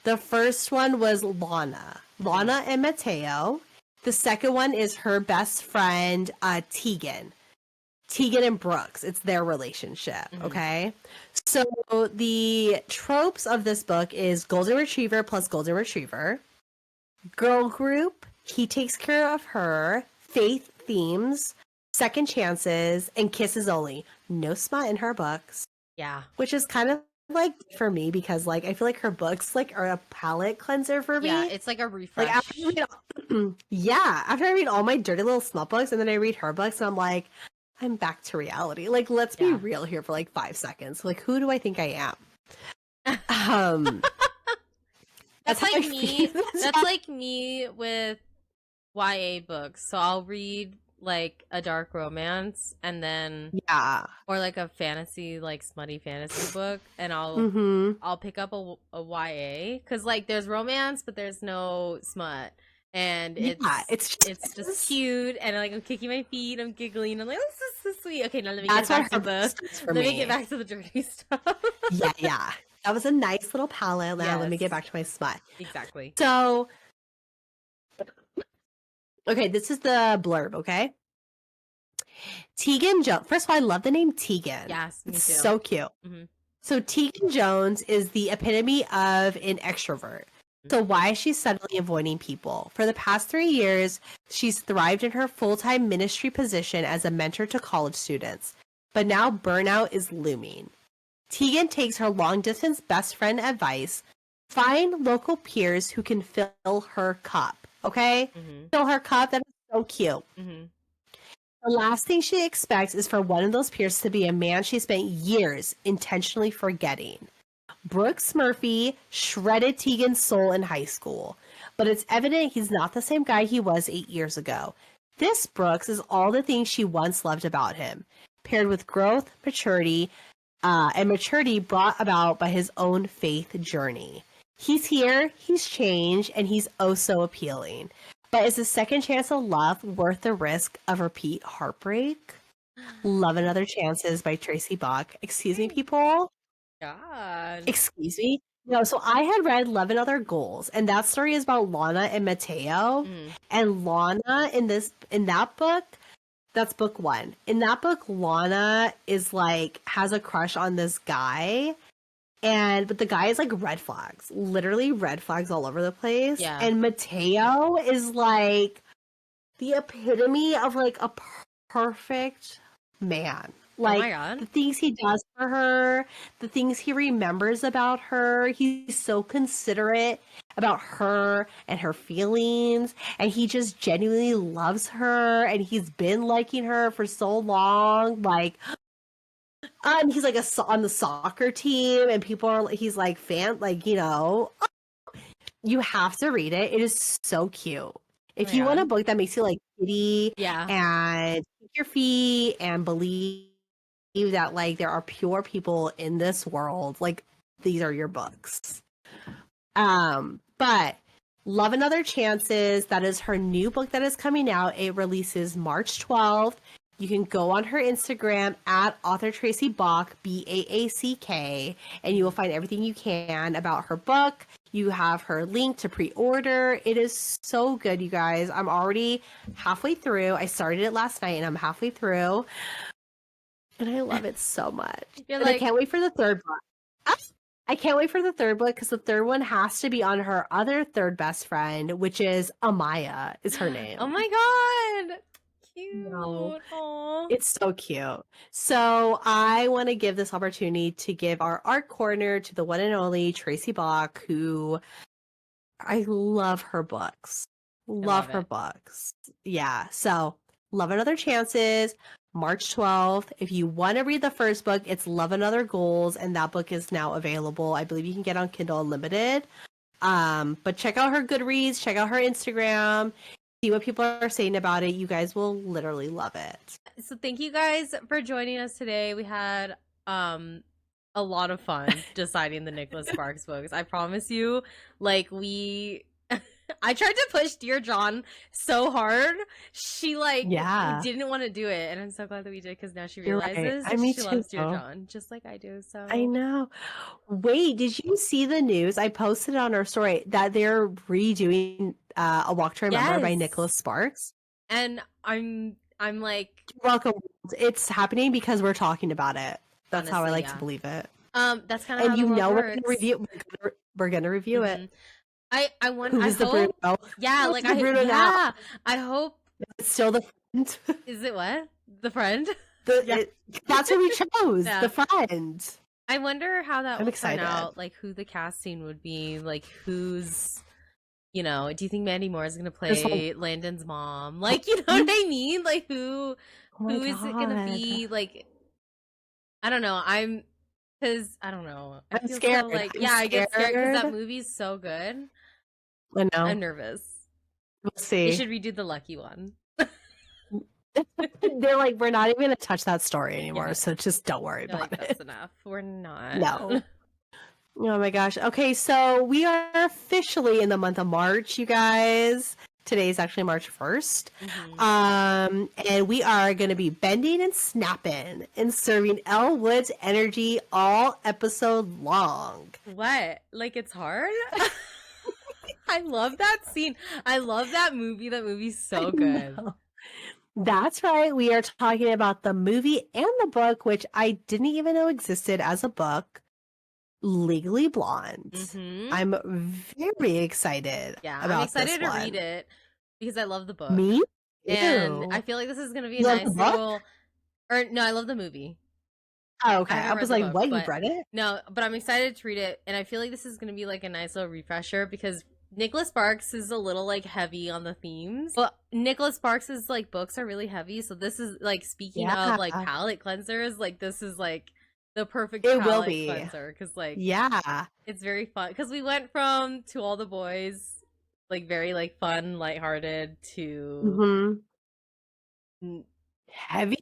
The first one was Lana and Mateo. The second one is her best friend, Tegan and Brooks. It's their relationship. Okay. So the tropes of this book is golden retriever plus golden retriever, girl group, he takes care of her, faith themes, second chances, and kisses only. No smut in her books. Yeah. Which is kind of like for me because like I feel like her books like are a palate cleanser for me. Yeah, it's like a refresh. Like after I read all my dirty little smut books and then I read her books and I'm like, I'm back to reality. Like, let's be real here for like 5 seconds. Like, who do I think I am? That's like me. That's like me with YA books. So I'll read like a dark romance and then or like a fantasy, like smutty fantasy book, and I'll pick up a YA because like there's romance but there's no smut. And it's just cute, and like I'm kicking my feet, I'm giggling, I'm like, oh, this is so sweet. Okay, now let me get back to the dirty stuff. yeah. That was a nice little palette. Now let me get back to my smut. Exactly. So, okay, this is the blurb. Okay, Tegan Jones. First of all, I love the name Tegan. Yes, me too. It's so cute. So Tegan Jones is the epitome of an extrovert. So why is she suddenly avoiding people? For the past 3 years, she's thrived in her full-time ministry position as a mentor to college students. But now burnout is looming. Tegan takes her long-distance best friend advice: find local peers who can fill her cup. Okay? Fill her cup. That is so cute. The last thing she expects is for one of those peers to be a man she spent years intentionally forgetting. Brooks Murphy shredded Tegan's soul in high school, but it's evident he's not the same guy he was 8 years ago. This, Brooks, is all the things she once loved about him, paired with growth, maturity, and maturity brought about by his own faith journey. He's here, he's changed, and he's oh so appealing. But is a second chance of love worth the risk of repeat heartbreak? Love and Other Chances by Tracy Bach. Excuse me, people? God. Excuse me? No, so I had read Love and Other Goals, and that story is about Lana and Mateo. And Lana in that book, that's book 1. In that book, Lana is like has a crush on this guy, but the guy is like red flags, literally red flags all over the place. Yeah. And Mateo is like the epitome of like a perfect man. Like, oh my God. the things he does for her, the things he remembers about her. He's so considerate about her and her feelings. And he just genuinely loves her. And he's been liking her for so long. Like, he's like on the soccer team. And he's like, you have to read it. It is so cute. If you want a book that makes you like giddy and kick your feet and believe that like there are pure people in this world, like these are your books. But Love and Other Chances, that is her new book that is coming out. It releases March 12th. You can go on her Instagram at author Tracy Bach, Baack, and you will find everything you can about her book. You have her link to pre-order. It is so good, you guys. I'm already halfway through. I started it last night and I'm halfway through. And I love it so much. I can't wait for the third book. I can't wait for the third book because the third one has to be on her other third best friend, which is Amaya, is her name. Oh my God. Cute. No. It's so cute. So I want to give this opportunity to give our art corner to the one and only Tracy Bach, who I love her books. Love her books. Yeah. So Love and Other Chances, March 12th. If you want to read the first book, it's Love and Other Goals, and that book is now available. I believe you can get on Kindle Unlimited. But check out her Goodreads, check out her Instagram, see what people are saying about it. You guys will literally love it. So thank you guys for joining us today. We had a lot of fun deciding the Nicholas Sparks books. I promise you, like I tried to push Dear John so hard. She didn't want to do it, and I'm so glad that we did because now she realizes she loves Dear John just like I do. So I know. Wait, did you see the news? I posted on our story that they're redoing A Walk to Remember by Nicholas Sparks, and I'm like, welcome. It's happening because we're talking about it. That's honestly, how I like to believe it. That's kind of how the world works. We're gonna review it. I want. Who's the hope, Bruno? Yeah, Who's like the Bruno now? I hope it's still the friend. Is it what? The friend? That's what we chose. Yeah. The friend. I wonder how that would turn out. Like who the casting would be. Like who's. Do you think Mandy Moore is gonna play Landon's mom? Like, you know what I mean? Like who is it gonna be? Like, I don't know. Because I don't know. I'm scared. So, I get scared because that movie's so good. I know. I'm nervous. We'll see. You should redo The Lucky One. They're like, we're not even gonna touch that story anymore, so just don't worry about it. That's enough. We're not. No. Oh my gosh. Okay, so we are officially in the month of March, you guys. Today is actually March 1st. And we are going to be bending and snapping and serving Elle Woods energy all episode long. What? Like it's hard? I love that scene. I love that movie. That movie's so good. That's right. We are talking about the movie and the book, which I didn't even know existed as a book. Legally Blonde. I'm very excited. Yeah, about I'm excited to read it because I love the book. Me too. And I feel like this is going to be a nice little. Or no, I love the movie. Oh, okay. I was like, book, what? You've read it? No, but I'm excited to read it, and I feel like this is going to be like a nice little refresher because Nicholas Sparks is a little like heavy on the themes. Well, Nicholas Sparks' like books are really heavy, so this is like speaking of like palette cleansers, like this is like the perfect palette cleanser because like it's very fun because we went from To All the Boys like very like fun, lighthearted to Mm-hmm. n- Heavy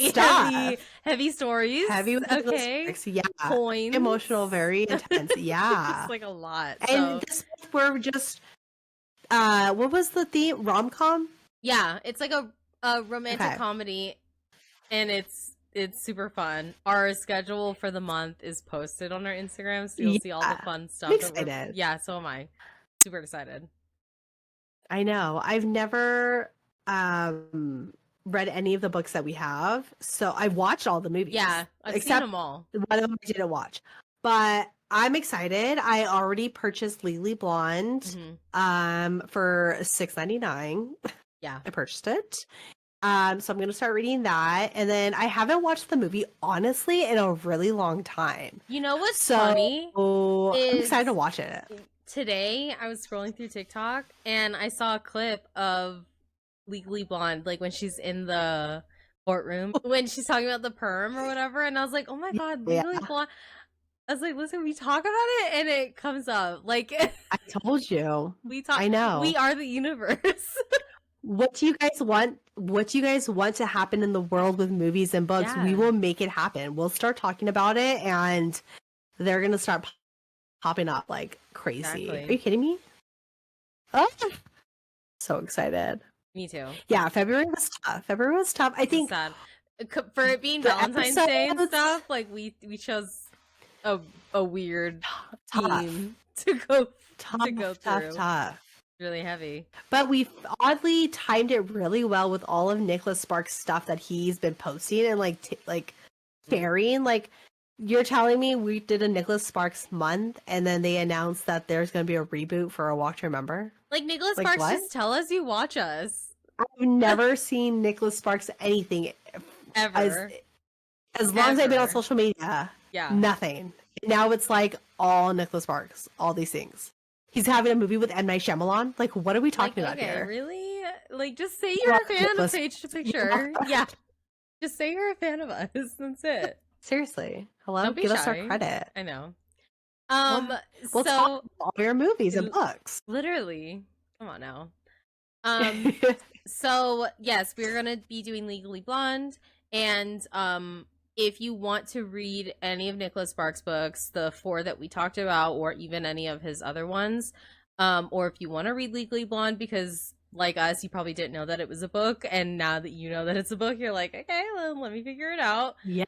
stuff. heavy stories. Heavy with the Okay, lyrics. Yeah. poems. Emotional, very intense. It's Yeah. like a lot. And So this book were just what was the theme? Rom-com? yeah, it's like a romantic Okay. comedy, and it's super fun. Our schedule for the month is posted on our Instagram, so you'll see all the Yeah. fun I'm stuff that we're. excited. Yeah, so am I. Super excited. I know. I've never read any of the books that we have. So I've watched all the movies. Yeah, I've seen except them all. one of them I didn't watch. But I'm excited. I already purchased Legally Blonde for $6.99. Yeah. I purchased it. So I'm gonna start reading that. And then I haven't watched the movie honestly in a really long time. You know what's So funny I'm is excited to watch it. today I was scrolling through TikTok and I saw a clip of Legally Blonde, like when she's in the courtroom, when she's talking about the perm or whatever, and I was like, oh my god, Yeah. Legally Blonde. I was like, listen, we talk about it and it comes up. Like I told you. we talk I know. we are the universe. What do you guys want? What do you guys want to happen in the world with movies and books? Yeah. We will make it happen. We'll start talking about it, and they're gonna start popping up like crazy. Exactly. Are you kidding me? Oh, so excited. Me too. Yeah, February was tough. I think sad. For it being the Valentine's Day and episodes- stuff, like we chose a weird tough, theme to go tough. through. Really heavy. But we've oddly timed it really well with all of Nicholas Sparks' stuff that he's been posting and like sharing. Like, you're telling me we did a Nicholas Sparks month, and then they announced that there's going to be a reboot for A Walk to Remember. Like Nicholas Like, Sparks, what? just tell us you watch us I've never seen Nicholas Sparks anything ever. as long as I've been on Ever. social media. Yeah. Nothing. Now it's like all Nicholas Sparks, all these things. He's having a movie with M. Night Shyamalan. Like, what are we talking about okay, here? really? Like, just say you're a fan of Page to Picture. Yeah. Just say you're a fan of us. That's it. Seriously. Hello? Don't be Give us our shy. credit. I know. We'll talk about all your movies and books. Literally. Come on now. So yes, we're gonna be doing Legally Blonde, and if you want to read any of Nicholas Sparks' books, the 4 that we talked about, or even any of his other ones, or if you want to read Legally Blonde, because like us, you probably didn't know that it was a book, and now that you know that it's a book, you're like, okay, well, let me figure it out. Yeah.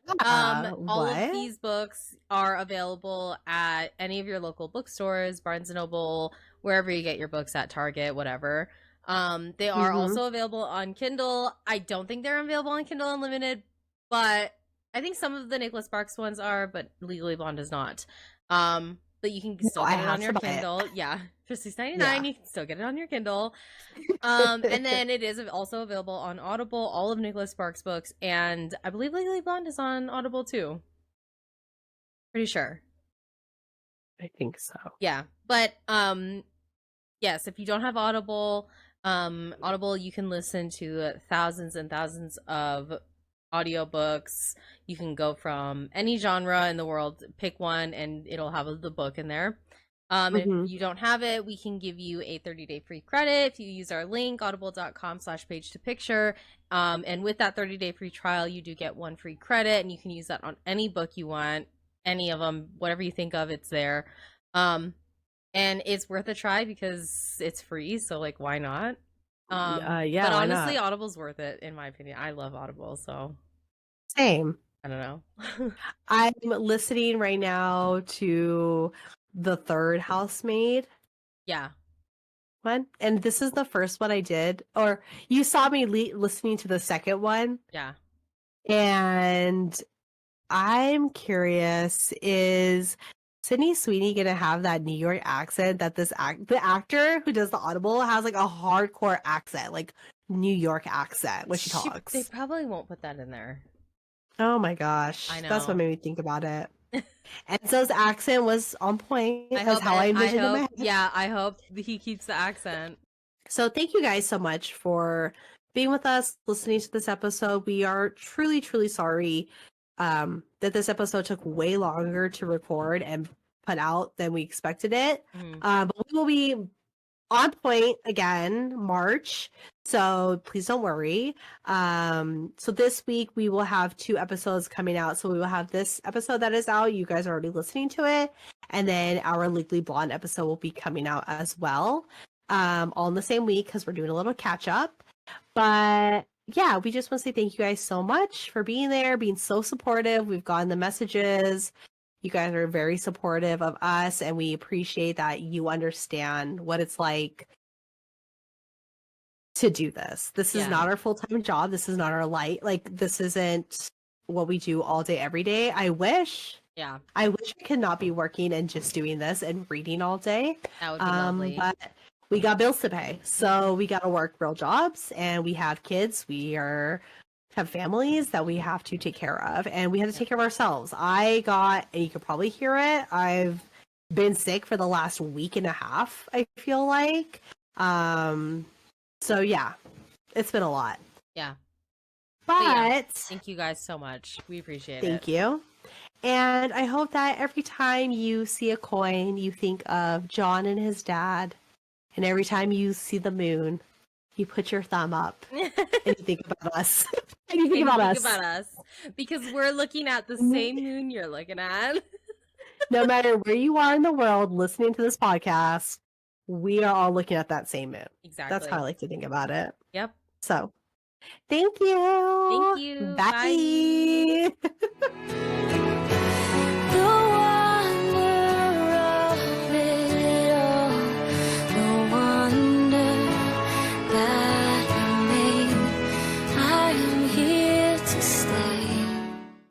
All of these books are available at any of your local bookstores, Barnes and Noble, wherever you get your books at, Target, whatever. They are also available on Kindle. I don't think they're available on Kindle Unlimited, but I think some of the Nicholas Sparks ones are, but Legally Blonde is not. But you can still get it on your Kindle. Yeah, for $6.99, you can still get it on your Kindle. And then it is also available on Audible, all of Nicholas Sparks' books, and I believe Legally Blonde is on Audible too. Pretty sure. I think so. Yeah, but yes, if you don't have Audible, you can listen to thousands and thousands of audiobooks. You can go from any genre in the world, pick one, and it'll have the book in there. If you don't have it, we can give you a 30-day free credit if you use our link, audible.com/page to picture. And with that 30-day free trial, you do get 1 free credit, and you can use that on any book you want, any of them, whatever you think of, it's there. And it's worth a try because it's free, so like, why not? Yeah, but why honestly, not? Audible's worth it in my opinion. I love Audible, so Same. I don't know. I'm listening right now to the third Housemaid Yeah. one, and this is the first one I did. Or you saw me listening to the second one, Yeah. and I'm curious: is Sydney Sweeney gonna have that New York accent that the actor who does the Audible has, like a hardcore accent, like New York accent when she talks? They probably won't put that in there. Oh my gosh. I know. That's what made me think about it. Enzo's accent was on point. That's how I envisioned it in my head. Yeah, I hope he keeps the accent. So thank you guys so much for being with us, listening to this episode. We are truly, truly sorry that this episode took way longer to record and put out than we expected it. But we will be on point again, March. So please don't worry. So this week we will have 2 episodes coming out. So we will have this episode that is out. You guys are already listening to it. And then our Legally Blonde episode will be coming out as well. All in the same week because we're doing a little catch up. But yeah, we just want to say thank you guys so much for being there, being so supportive. We've gotten the messages. You guys are very supportive of us, and we appreciate that you understand what it's like to do this. This is not our full-time job. This is not our light. Like, this isn't what we do all day, every day. I wish I could not be working and just doing this and reading all day. That would be lovely. But we got bills to pay, so we got to work real jobs, and we have kids. We have families that we have to take care of, and we have to take care of ourselves. And you could probably hear it, I've been sick for the last week and a half, I feel like. So yeah, it's been a lot. Yeah. But thank you guys so much. We appreciate it. Thank you. And I hope that every time you see a coin, you think of John and his dad. And every time you see the moon, you put your thumb up and you think about us. And you think about us. Because we're looking at the same moon you're looking at. No matter where you are in the world listening to this podcast, we are all looking at that same moon. Exactly. That's how I like to think about it. Yep. So, thank you. Thank you. Bye.